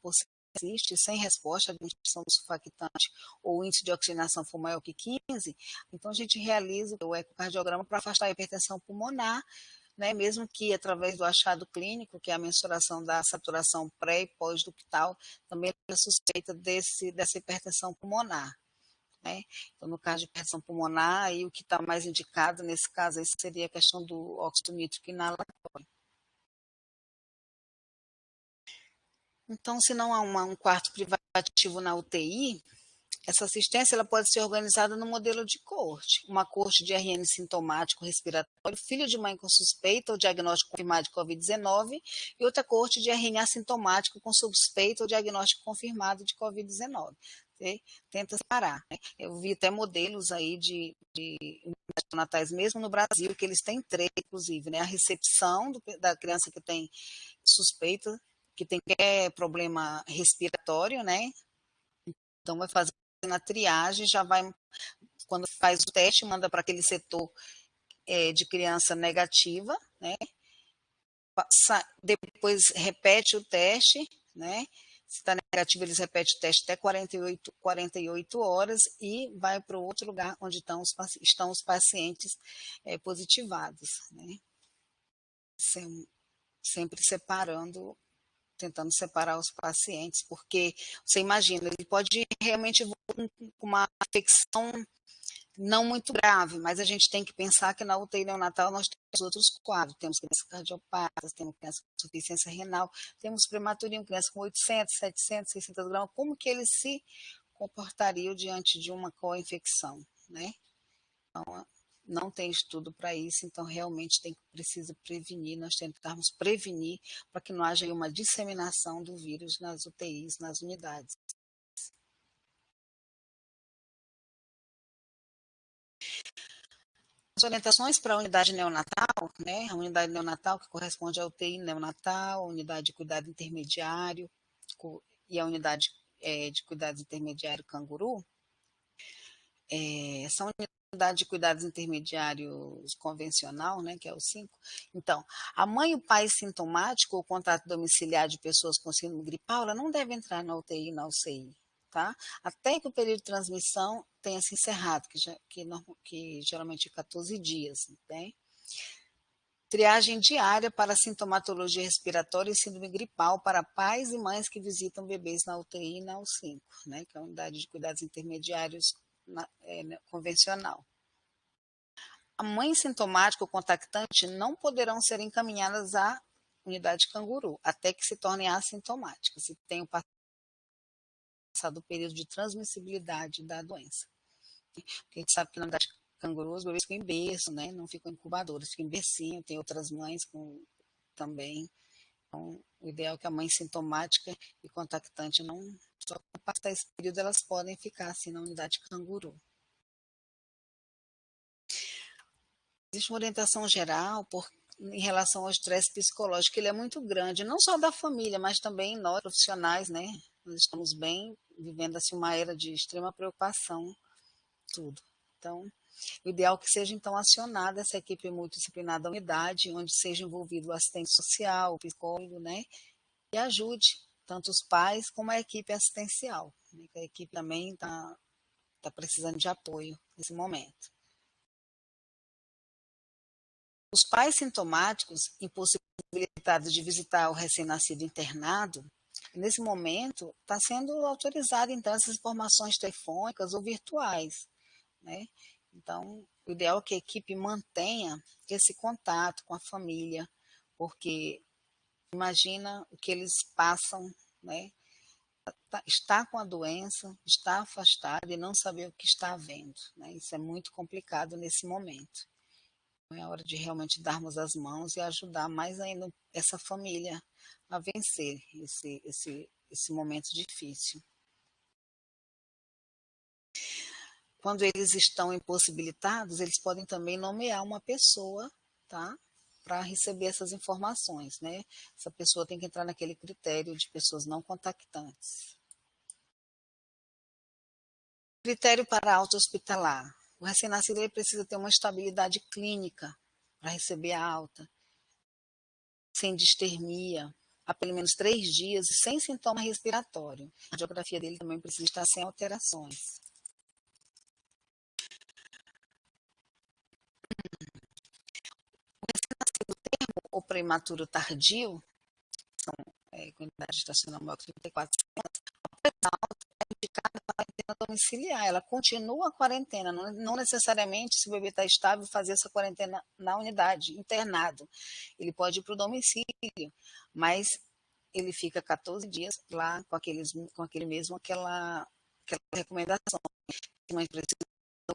existe, sem resposta à administração do surfactante ou o índice de oxigenação for maior que 15, então a gente realiza o ecocardiograma para afastar a hipertensão pulmonar, né, mesmo que através do achado clínico, que é a mensuração da saturação pré e pós-ductal, também é suspeita dessa hipertensão pulmonar. Né? Então, no caso de hipertensão pulmonar, aí, o que está mais indicado nesse caso aí seria a questão do óxido nítrico inalatório. Então, se não há um quarto privativo na UTI, essa assistência ela pode ser organizada no modelo de coorte. Uma coorte de RN sintomático respiratório, filho de mãe com suspeita ou diagnóstico confirmado de Covid-19, e outra coorte de RN assintomático com suspeita ou diagnóstico confirmado de Covid-19. Tenta separar. Né? Eu vi até modelos aí de natais mesmo no Brasil, que eles têm 3, inclusive, né? A recepção da criança que tem suspeita, que tem problema respiratório, né? Então vai fazer na triagem, já vai, quando faz o teste, manda para aquele setor de criança negativa, né? Depois repete o teste, né? Se está negativo, eles repetem o teste até 48 horas e vai para o outro lugar onde estão os pacientes positivados, né? Sempre separando, tentando separar os pacientes, porque você imagina, ele pode realmente evoluir com uma infecção não muito grave, mas a gente tem que pensar que na UTI neonatal nós temos outros quadros, temos crianças cardiopatas, temos crianças com insuficiência renal, temos prematurinho, crianças com 800, 700, 600 gramas, como que eles se comportariam diante de uma co-infecção, né? Então, não tem estudo para isso, então realmente precisa prevenir, nós tentarmos prevenir para que não haja uma disseminação do vírus nas UTIs, nas unidades. As orientações para a unidade neonatal, né? A unidade neonatal que corresponde à UTI neonatal, a unidade de cuidado intermediário e a unidade de cuidados intermediário canguru, são unidade de cuidados intermediários convencional, né, que é o 5. Então, a mãe e o pai sintomático ou contato domiciliar de pessoas com síndrome gripal, ela não deve entrar na UTI e na UCI, tá? Até que o período de transmissão tenha se encerrado, que geralmente é 14 dias, né? Triagem diária para sintomatologia respiratória e síndrome gripal para pais e mães que visitam bebês na UTI e na U5, né, que é a unidade de cuidados intermediários convencional. A mãe sintomática ou contactante não poderão ser encaminhadas à unidade canguru, até que se tornem assintomáticas e tenham passado o período de transmissibilidade da doença. Porque a gente sabe que na unidade canguru os bebês ficam em berço, né? Não ficam incubadoras, ficam em bercinho, tem outras mães também. Então, o ideal é que a mãe sintomática e contactante não, só passar esse período, elas podem ficar assim na unidade canguru. Existe uma orientação geral em relação ao estresse psicológico, ele é muito grande, não só da família, mas também nós profissionais, né? Nós estamos vivendo assim uma era de extrema preocupação, tudo. Então, o ideal é que seja então acionada essa equipe multidisciplinar da unidade, onde seja envolvido o assistente social, o psicólogo, né? E ajude tanto os pais como a equipe assistencial, né? A equipe também está precisando de apoio nesse momento. Os pais sintomáticos impossibilitados de visitar o recém-nascido internado, nesse momento está sendo autorizado então essas informações telefônicas ou virtuais, né? Então, o ideal é que a equipe mantenha esse contato com a família, porque imagina o que eles passam, né? Estar com a doença, estar afastado e não saber o que está havendo, né? Isso é muito complicado nesse momento. É hora de realmente darmos as mãos e ajudar mais ainda essa família a vencer esse momento difícil. Quando eles estão impossibilitados, eles podem também nomear uma pessoa, tá? Para receber essas informações, né? Essa pessoa tem que entrar naquele critério de pessoas não contactantes. Critério para alta hospitalar. O recém-nascido ele precisa ter uma estabilidade clínica para receber a alta, sem distermia, há pelo menos 3 dias e sem sintoma respiratório. A radiografia dele também precisa estar sem alterações. O recém-nascido termo ou prematuro tardio, são com idade gestacional maior que 34 semanas, a pressão alta é indicada para a quarentena domiciliar. Ela continua a quarentena, não necessariamente, se o bebê está estável, fazer essa quarentena na unidade, internado. Ele pode ir para o domicílio, mas ele fica 14 dias lá com aquela recomendação. Mas precisa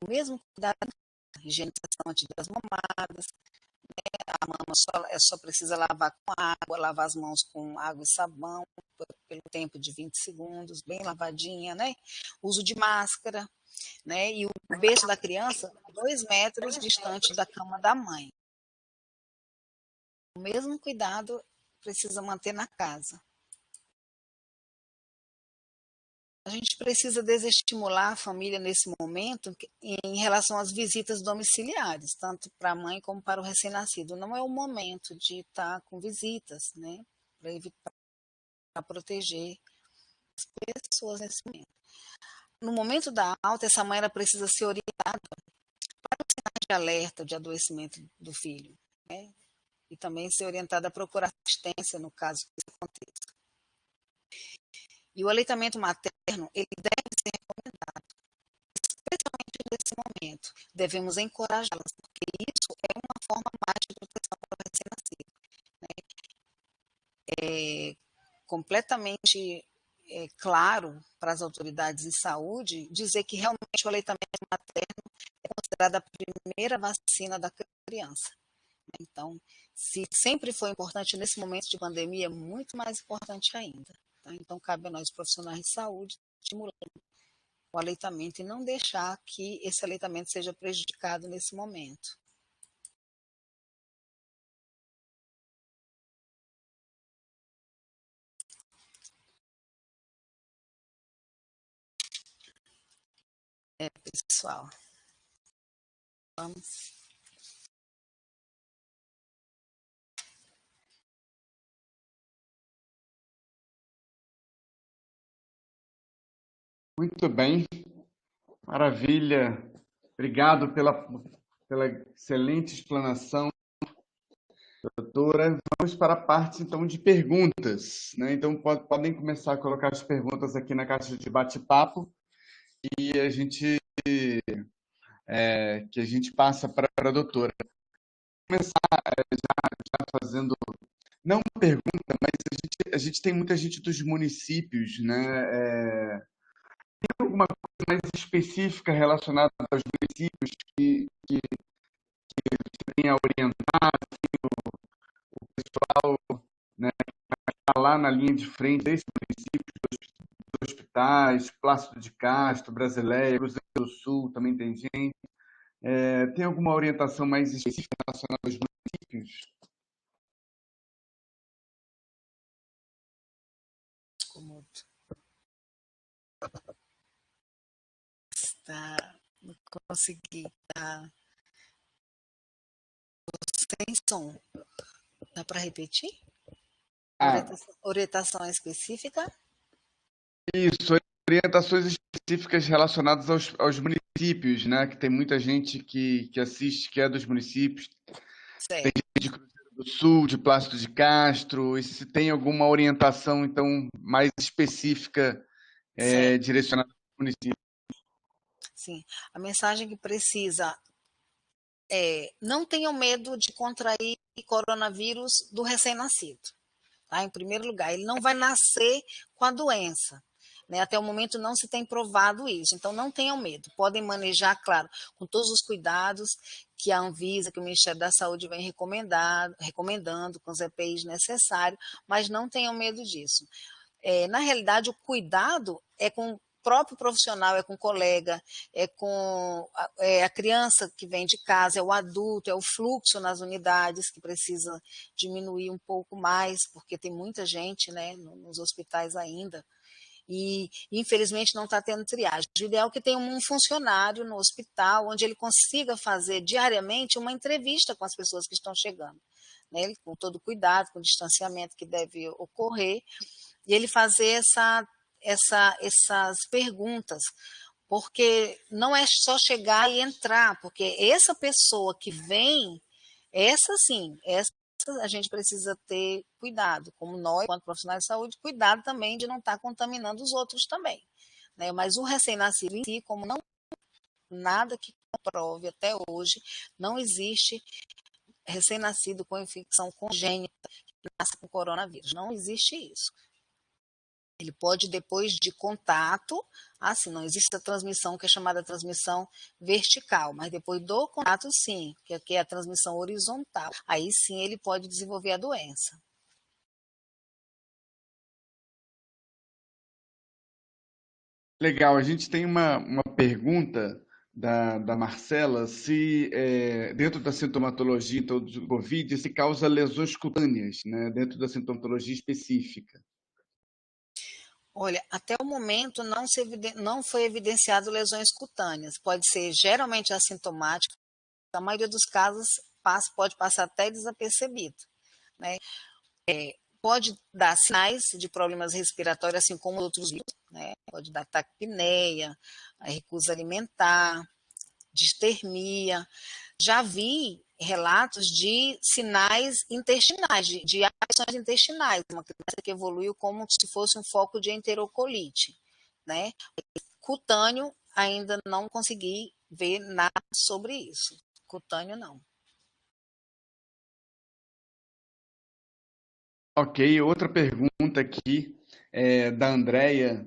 do mesmo cuidado, higienização antes das mamadas, a mama só precisa lavar com água, lavar as mãos com água e sabão, pelo tempo de 20 segundos, bem lavadinha, né? Uso de máscara, né? E o berço da criança, 2 metros distante da cama da mãe. O mesmo cuidado precisa manter na casa. A gente precisa desestimular a família nesse momento em relação às visitas domiciliares, tanto para a mãe como para o recém-nascido. Não é o momento de estar com visitas, né? Para evitar, para proteger as pessoas nesse momento. No momento da alta, essa mãe ela precisa ser orientada para os sinais de alerta de adoecimento do filho, né? E também ser orientada a procurar assistência no caso que isso aconteça. E o aleitamento materno, ele deve ser recomendado, especialmente nesse momento. Devemos encorajá-las, porque isso é uma forma mais de proteção para o recém-nascido, né? É completamente claro para as autoridades de saúde dizer que realmente o aleitamento materno é considerado a primeira vacina da criança. Então, se sempre foi importante nesse momento de pandemia, é muito mais importante ainda. Tá? Então, cabe a nós, profissionais de saúde, estimular o aleitamento e não deixar que esse aleitamento seja prejudicado nesse momento. Pessoal, vamos. Muito bem, maravilha. Obrigado pela excelente explanação, doutora. Vamos para a parte, então, de perguntas, né? Então, podem começar a colocar as perguntas aqui na caixa de bate-papo e que a gente passa para a doutora. Vou começar já fazendo, não uma pergunta, mas a gente tem muita gente dos municípios, né? Tem alguma coisa mais específica relacionada aos municípios que tem a orientar o pessoal, né, que está lá na linha de frente desses municípios, dos hospitais, Plácido de Castro, Brasileia, Cruzeiro do Sul, também tem gente. Tem alguma orientação mais específica relacionada aos municípios? Tá, não consegui. Tá sem som. Dá para repetir? Ah, Orientação específica? isso, orientações específicas relacionadas aos municípios, né? Que tem muita gente que assiste, que é dos municípios, Certo, de Cruzeiro do Sul, de Plácido de Castro, e se tem alguma orientação, então, mais específica certo. direcionada ao município. Sim. A mensagem que precisa é: não tenham medo de contrair coronavírus do recém-nascido. Tá? Em primeiro lugar, ele não vai nascer com a doença, né? Até o momento não se tem provado isso, então não tenham medo, podem manejar, claro, com todos os cuidados que a Anvisa, que o Ministério da Saúde vem recomendando, com os EPIs necessários, mas não tenham medo disso. Na realidade, o cuidado é com o próprio profissional, é com o colega, é com a criança que vem de casa, é o adulto, é o fluxo nas unidades que precisa diminuir um pouco mais, porque tem muita gente, né, nos hospitais ainda. E, infelizmente, não está tendo triagem. O ideal é que tenha um funcionário no hospital, onde ele consiga fazer diariamente uma entrevista com as pessoas que estão chegando, né, com todo o cuidado, com o distanciamento que deve ocorrer, e ele fazer essas perguntas, porque não é só chegar e entrar, porque essa pessoa que vem, essa sim, essa a gente precisa ter cuidado, como nós, enquanto profissionais de saúde, cuidado também de não estar contaminando os outros também, né? Mas o recém-nascido em si, como não nada que comprove até hoje, não existe recém-nascido com infecção congênita que nasce com coronavírus, não existe isso. Ele pode, depois de contato, assim, não existe a transmissão que é chamada transmissão vertical, mas depois do contato, sim, que aqui é a transmissão horizontal. Aí sim ele pode desenvolver a doença. Legal, a gente tem uma pergunta da Marcela, se dentro da sintomatologia então, do Covid, se causa lesões cutâneas, né, dentro da sintomatologia específica. Olha, até o momento não foi evidenciado lesões cutâneas. Pode ser geralmente assintomático, na maioria dos casos pode passar até desapercebido, né? Pode dar sinais de problemas respiratórios, assim como outros vírus, né? Pode dar taquipneia, recusa alimentar, distermia. Já vi relatos de sinais intestinais, de afecções intestinais, uma criança que evoluiu como se fosse um foco de enterocolite, né? Cutâneo, ainda não consegui ver nada sobre isso. Cutâneo, não. Ok, outra pergunta aqui da Andrea.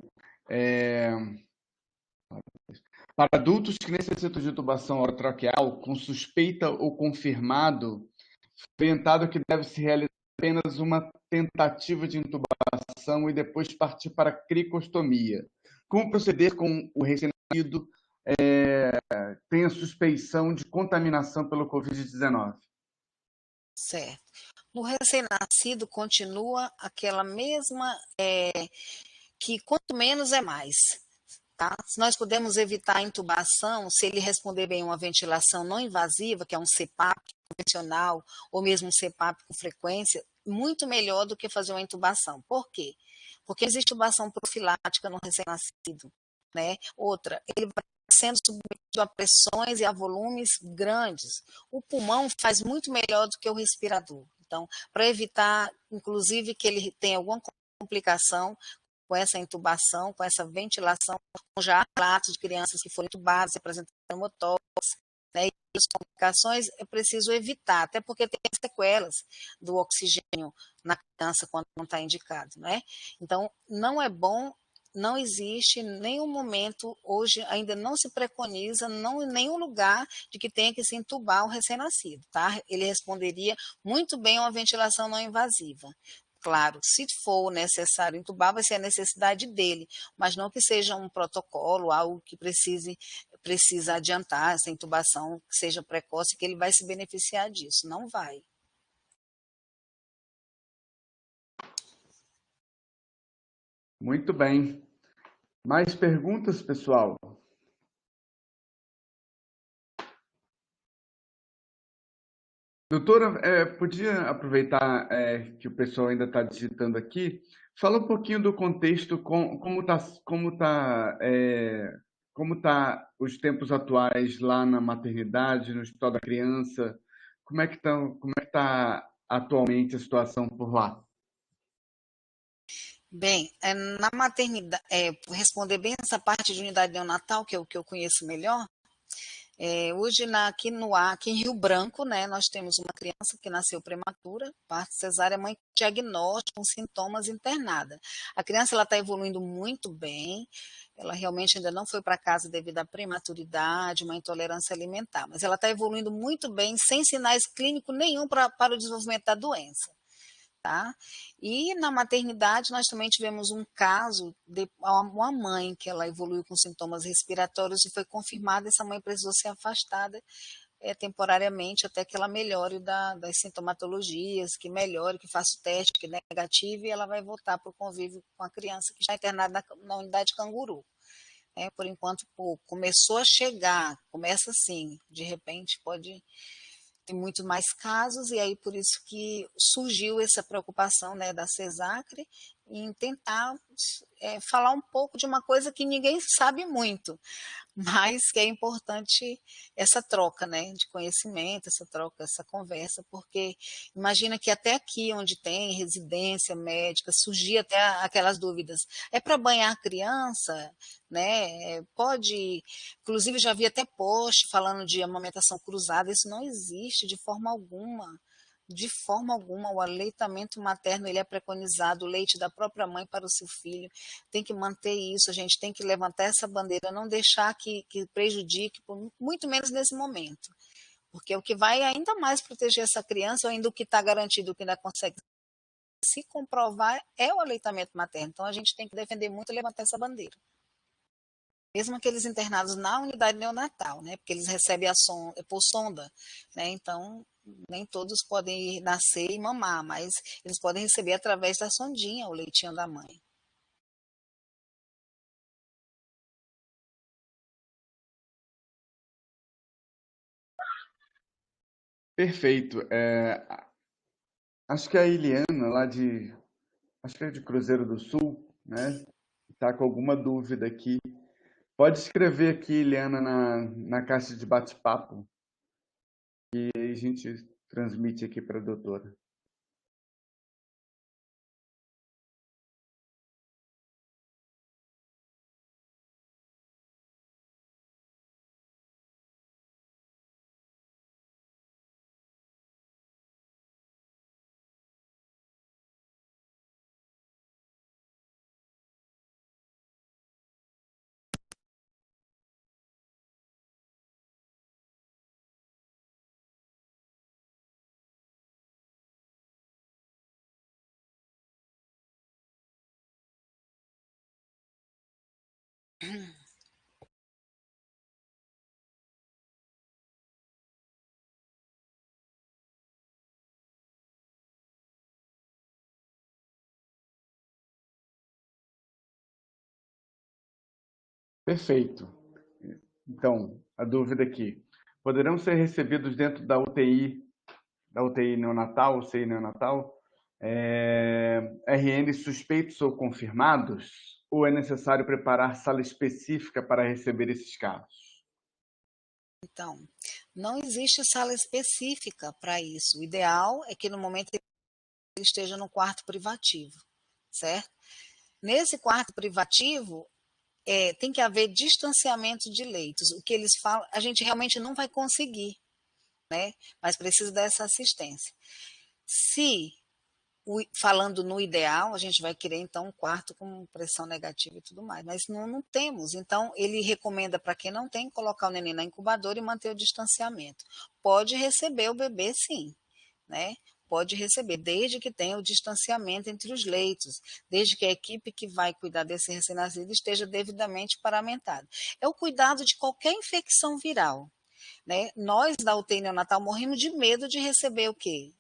Para adultos que necessitam de intubação orotraqueal com suspeita ou confirmado, orientado que deve se realizar apenas uma tentativa de intubação e depois partir para a cricostomia. Como proceder com o recém-nascido tem a suspeição de contaminação pelo Covid-19? Certo. No recém-nascido continua aquela mesma, que quanto menos é mais. Tá? Se nós pudermos evitar a intubação, se ele responder bem uma ventilação não invasiva, que é um CPAP convencional, ou mesmo um CPAP com frequência, muito melhor do que fazer uma intubação. Por quê? Porque existe intubação profilática no recém-nascido, né? Outra, ele vai sendo submetido a pressões e a volumes grandes. O pulmão faz muito melhor do que o respirador. Então, para evitar, inclusive, que ele tenha alguma complicação com essa intubação, com essa ventilação, com já relatos de crianças que foram intubadas, apresentando hemotóxicos, né, e as complicações é preciso evitar, até porque tem sequelas do oxigênio na criança quando não está indicado, né? Então, não é bom, não existe nenhum momento, hoje ainda não se preconiza, não em nenhum lugar de que tenha que se entubar o recém-nascido, tá? Ele responderia muito bem a uma ventilação não invasiva. Claro, se for necessário entubar, vai ser a necessidade dele, mas não que seja um protocolo, algo que precisa adiantar essa intubação, que seja precoce, que ele vai se beneficiar disso. Não vai. Muito bem. Mais perguntas, pessoal? Doutora, podia aproveitar que o pessoal ainda está digitando aqui, fala um pouquinho do contexto, como tá os tempos atuais lá na maternidade, no Hospital da Criança, como é que tá atualmente a situação por lá? Bem, na maternidade, responder bem essa parte de unidade neonatal, que é o que eu conheço melhor, Hoje, aqui em Rio Branco, né, nós temos uma criança que nasceu prematura, parto cesárea, mãe com diagnóstico, com sintomas internada. A criança está evoluindo muito bem, ela realmente ainda não foi para casa devido à prematuridade, uma intolerância alimentar, mas ela está evoluindo muito bem, sem sinais clínicos nenhum para o desenvolvimento da doença. Tá? E na maternidade nós também tivemos um caso de uma mãe que ela evoluiu com sintomas respiratórios e foi confirmada, essa mãe precisou ser afastada temporariamente até que ela melhore das sintomatologias, que melhore, que faça o teste, que é negativo, e ela vai voltar para o convívio com a criança que está internada na unidade canguru. Por enquanto, começou a chegar, começa assim, de repente pode tem muito mais casos, e aí por isso que surgiu essa preocupação, né, da CESACRE em tentar falar um pouco de uma coisa que ninguém sabe muito, mas que é importante essa troca, né, de conhecimento, essa troca, essa conversa, porque imagina que até aqui onde tem residência médica, surgia até aquelas dúvidas, é para banhar a criança, né, pode, inclusive já vi até post falando de amamentação cruzada, isso não existe de forma alguma. De forma alguma, o aleitamento materno ele é preconizado, o leite da própria mãe para o seu filho. Tem que manter isso, a gente tem que levantar essa bandeira, não deixar que prejudique, muito menos nesse momento. Porque o que vai ainda mais proteger essa criança, ou ainda o que está garantido, o que ainda consegue se comprovar, é o aleitamento materno. Então a gente tem que defender muito e levantar essa bandeira. Mesmo aqueles internados na unidade neonatal, né? Porque eles recebem por sonda, né? Então, nem todos podem ir nascer e mamar, mas eles podem receber através da sondinha o leitinho da mãe. Perfeito. Acho que a Iliana, acho que é de Cruzeiro do Sul, né? Está com alguma dúvida aqui. Pode escrever aqui, Iliana, na caixa de bate-papo, e aí a gente transmite aqui para a doutora. Perfeito. Então, a dúvida aqui. Poderão ser recebidos dentro da UTI neonatal, UCI neonatal, RN suspeitos ou confirmados? Ou é necessário preparar sala específica para receber esses casos? Então, não existe sala específica para isso. O ideal é que no momento ele esteja no quarto privativo, certo? Nesse quarto privativo, tem que haver distanciamento de leitos. O que eles falam, a gente realmente não vai conseguir, né? Mas precisa dessa assistência. Se, falando no ideal, a gente vai querer então um quarto com pressão negativa e tudo mais, mas não temos. Então, ele recomenda para quem não tem, colocar o neném na incubadora e manter o distanciamento. Pode receber o bebê, sim, né? Pode receber, desde que tenha o distanciamento entre os leitos, desde que a equipe que vai cuidar desse recém-nascido esteja devidamente paramentada. É o cuidado de qualquer infecção viral. Né? Nós, da UTI neonatal, morremos de medo de receber o quê?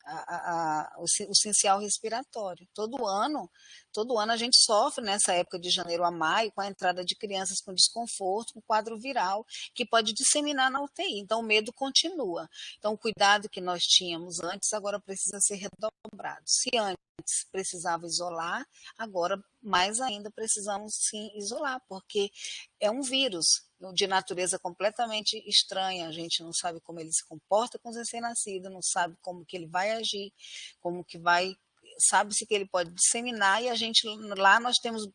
O essencial respiratório. Todo ano a gente sofre nessa época de janeiro a maio com a entrada de crianças com desconforto, com quadro viral, que pode disseminar na UTI. Então, o medo continua. Então, o cuidado que nós tínhamos antes agora precisa ser redobrado. Se antes precisava isolar, agora mais ainda precisamos sim isolar, porque é um vírus de natureza completamente estranha, a gente não sabe como ele se comporta com os recém-nascidos, não sabe como que ele vai agir, como que vai sabe-se que ele pode disseminar e a gente lá nós temos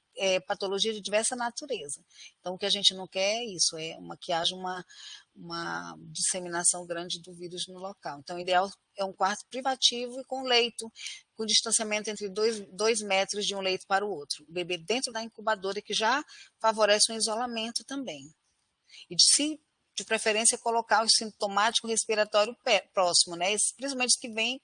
patologia de diversa natureza. Então o que a gente não quer é isso, que haja uma disseminação grande do vírus no local. Então o ideal é um quarto privativo e com leito, com distanciamento entre 2 metros de um leito para o outro. O bebê dentro da incubadora, que já favorece um isolamento também. E de preferência, colocar o sintomático respiratório próximo, né? Principalmente os que vêm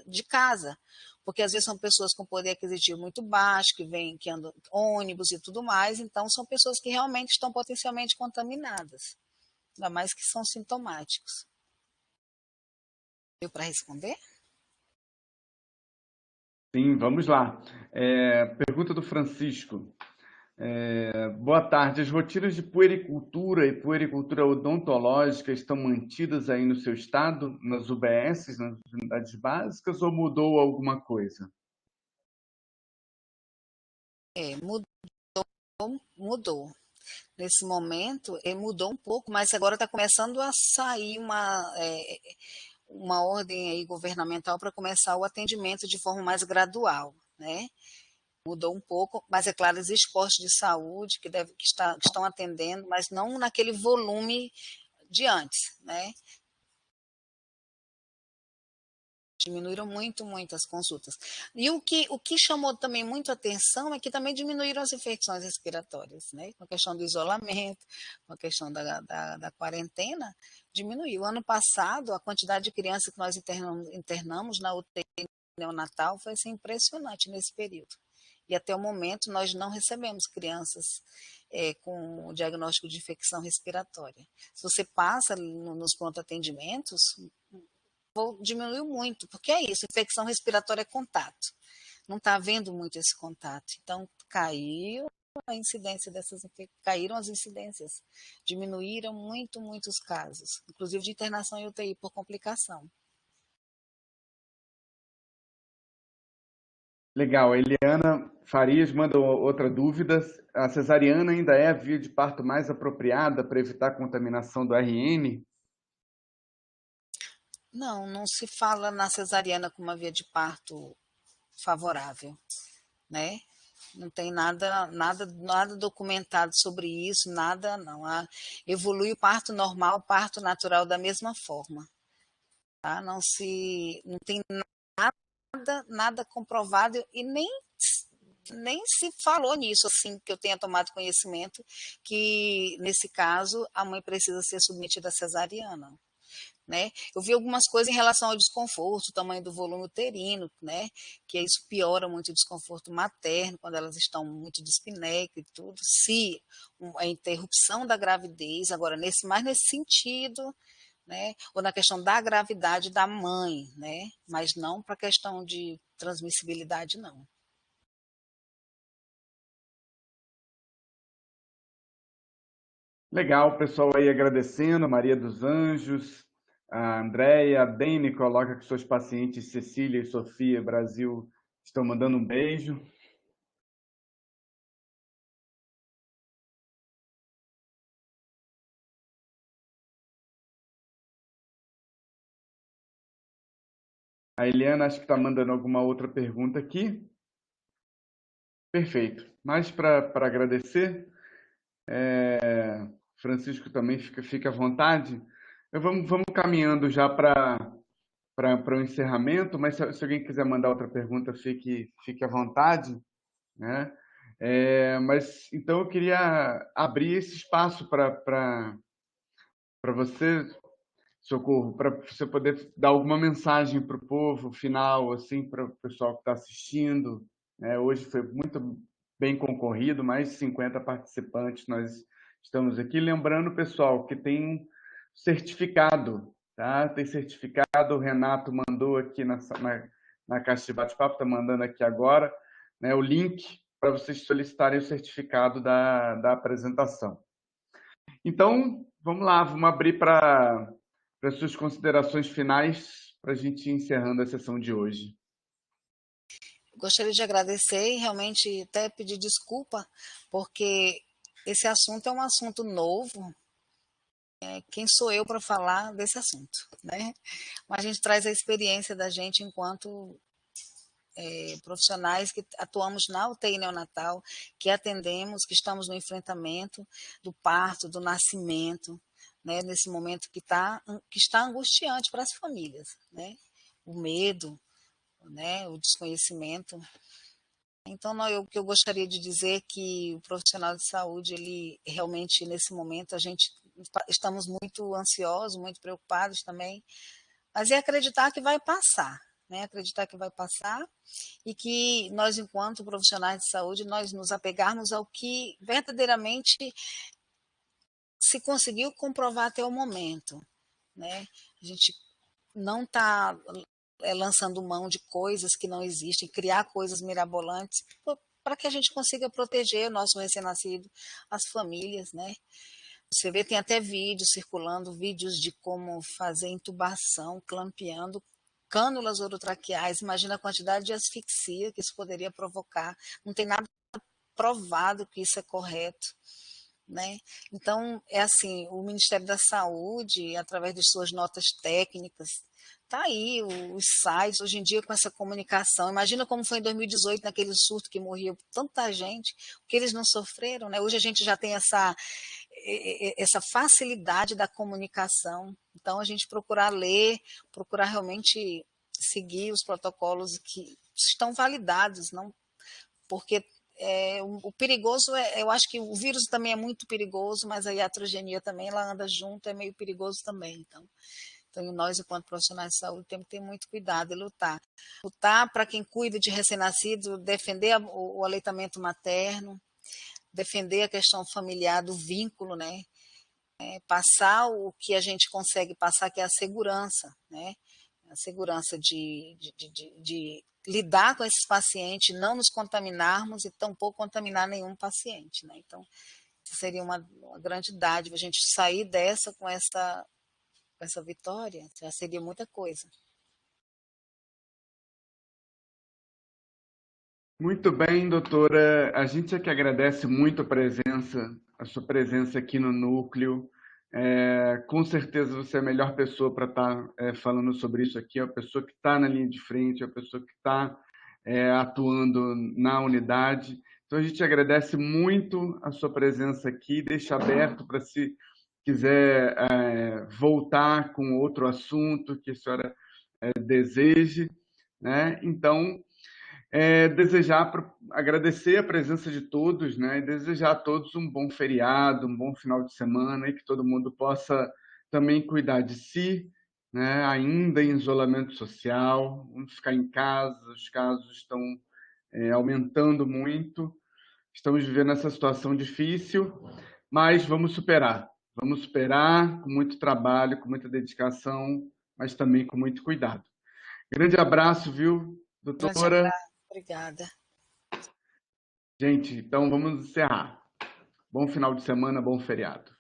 de casa, porque às vezes são pessoas com poder aquisitivo muito baixo, que andam ônibus e tudo mais, então são pessoas que realmente estão potencialmente contaminadas, ainda mais que são sintomáticos. Deu para responder? Sim, vamos lá. Pergunta do Francisco. Boa tarde. As rotinas de puericultura e puericultura odontológica estão mantidas aí no seu estado, nas UBSs, nas unidades básicas, ou mudou alguma coisa? Mudou. Nesse momento, mudou um pouco, mas agora está começando a sair uma ordem aí governamental para começar o atendimento de forma mais gradual, né? Mudou um pouco, mas é claro, existe postos de saúde que estão atendendo, mas não naquele volume de antes, né? Diminuíram muito, muito as consultas. E o que chamou também muito atenção é que também diminuíram as infecções respiratórias, né? Com a questão do isolamento, com a questão da quarentena, diminuiu. Ano passado, a quantidade de crianças que nós internamos na UTI neonatal foi assim, impressionante nesse período. E até o momento nós não recebemos crianças com o diagnóstico de infecção respiratória. Se você passa nos pronto-atendimentos, diminuiu muito, porque é isso, infecção respiratória é contato. Não está havendo muito esse contato. Então, caíram as incidências, diminuíram muito, muitos casos, inclusive de internação em UTI por complicação. Legal. A Eliana Farias manda outra dúvida. A cesariana ainda é a via de parto mais apropriada para evitar a contaminação do RN? Não se fala na cesariana como uma via de parto favorável, né? Não tem nada documentado sobre isso, nada não. Evolui o parto normal, o parto natural da mesma forma, tá? Não tem nada comprovado e nem se falou nisso, assim, que eu tenha tomado conhecimento, que nesse caso a mãe precisa ser submetida à cesariana. Né? Eu vi algumas coisas em relação ao desconforto, o tamanho do volume uterino, né? Que isso piora muito o desconforto materno, quando elas estão muito dispneicas e tudo. Se a interrupção da gravidez, agora, mais nesse sentido, né? Ou na questão da gravidade da mãe, né? Mas não para a questão de transmissibilidade, não. Legal, pessoal aí agradecendo, Maria dos Anjos, a Andréia, a Dene coloca que suas pacientes Cecília e Sofia Brasil estão mandando um beijo. A Eliana acho que está mandando alguma outra pergunta aqui. Perfeito. Mas para agradecer, Francisco também fica à vontade. Vamos caminhando já para o encerramento, mas se alguém quiser mandar outra pergunta, fique à vontade, né? Mas então eu queria abrir esse espaço para você, Socorro, para você poder dar alguma mensagem para o povo final, assim, para o pessoal que está assistindo. Né? Hoje foi muito bem concorrido, mais de 50 participantes. Nós estamos aqui. Lembrando, pessoal, que tem certificado, tá? Tem certificado, o Renato mandou aqui na caixa de bate-papo, está mandando aqui agora, né, o link para vocês solicitarem o certificado da apresentação. Então, vamos lá, vamos abrir para as suas considerações finais para a gente ir encerrando a sessão de hoje. Gostaria de agradecer e realmente até pedir desculpa, porque esse assunto é um assunto novo. Quem sou eu para falar desse assunto, né? Mas a gente traz a experiência da gente enquanto profissionais que atuamos na UTI neonatal, que atendemos, que estamos no enfrentamento do parto, do nascimento, né, nesse momento que está angustiante para as famílias, né? O medo, né, o desconhecimento. Então, o que eu gostaria de dizer é que o profissional de saúde, ele realmente, nesse momento, a gente estamos muito ansiosos, muito preocupados também, mas é acreditar que vai passar, né? Acreditar que vai passar e que nós, enquanto profissionais de saúde, nós nos apegarmos ao que verdadeiramente se conseguiu comprovar até o momento, né? A gente não está lançando mão de coisas que não existem, criar coisas mirabolantes para que a gente consiga proteger o nosso recém-nascido, as famílias, né? Você vê, tem até vídeos circulando, vídeos de como fazer intubação, clampeando cânulas orotraqueais. Imagina a quantidade de asfixia que isso poderia provocar. Não tem nada provado que isso é correto, né? Então, é assim, o Ministério da Saúde, através de suas notas técnicas, tá aí os sites, hoje em dia, com essa comunicação. Imagina como foi em 2018, naquele surto que morria tanta gente, o que eles não sofreram, né? Hoje a gente já tem essa facilidade da comunicação. Então, a gente procurar ler, procurar realmente seguir os protocolos que estão validados, não porque o perigoso eu acho que o vírus também é muito perigoso, mas a iatrogenia também, ela anda junto, é meio perigoso também. Então nós, enquanto profissionais de saúde, temos que ter muito cuidado e lutar. Lutar para quem cuida de recém-nascido, defender o aleitamento materno, defender a questão familiar do vínculo, né? Passar o que a gente consegue passar, que é a segurança, né? A segurança de lidar com esses pacientes, não nos contaminarmos e tampouco contaminar nenhum paciente, né? Então, isso seria uma grande dádiva, a gente sair dessa com essa vitória, já seria muita coisa. Muito bem, doutora. A gente é que agradece muito a sua presença aqui no núcleo. Com certeza você é a melhor pessoa para estar falando sobre isso aqui, a pessoa que está na linha de frente, a pessoa que está atuando na unidade. Então a gente agradece muito a sua presença aqui, deixa aberto para se quiser voltar com outro assunto que a senhora deseje, né? Então agradecer a presença de todos, né? E desejar a todos um bom feriado, um bom final de semana e que todo mundo possa também cuidar de si, né? Ainda em isolamento social, vamos ficar em casa, os casos estão aumentando muito, estamos vivendo essa situação difícil, mas vamos superar com muito trabalho, com muita dedicação, mas também com muito cuidado. Grande abraço, viu, Grande doutora? abraço, obrigada. Gente, então vamos encerrar. Bom final de semana, bom feriado.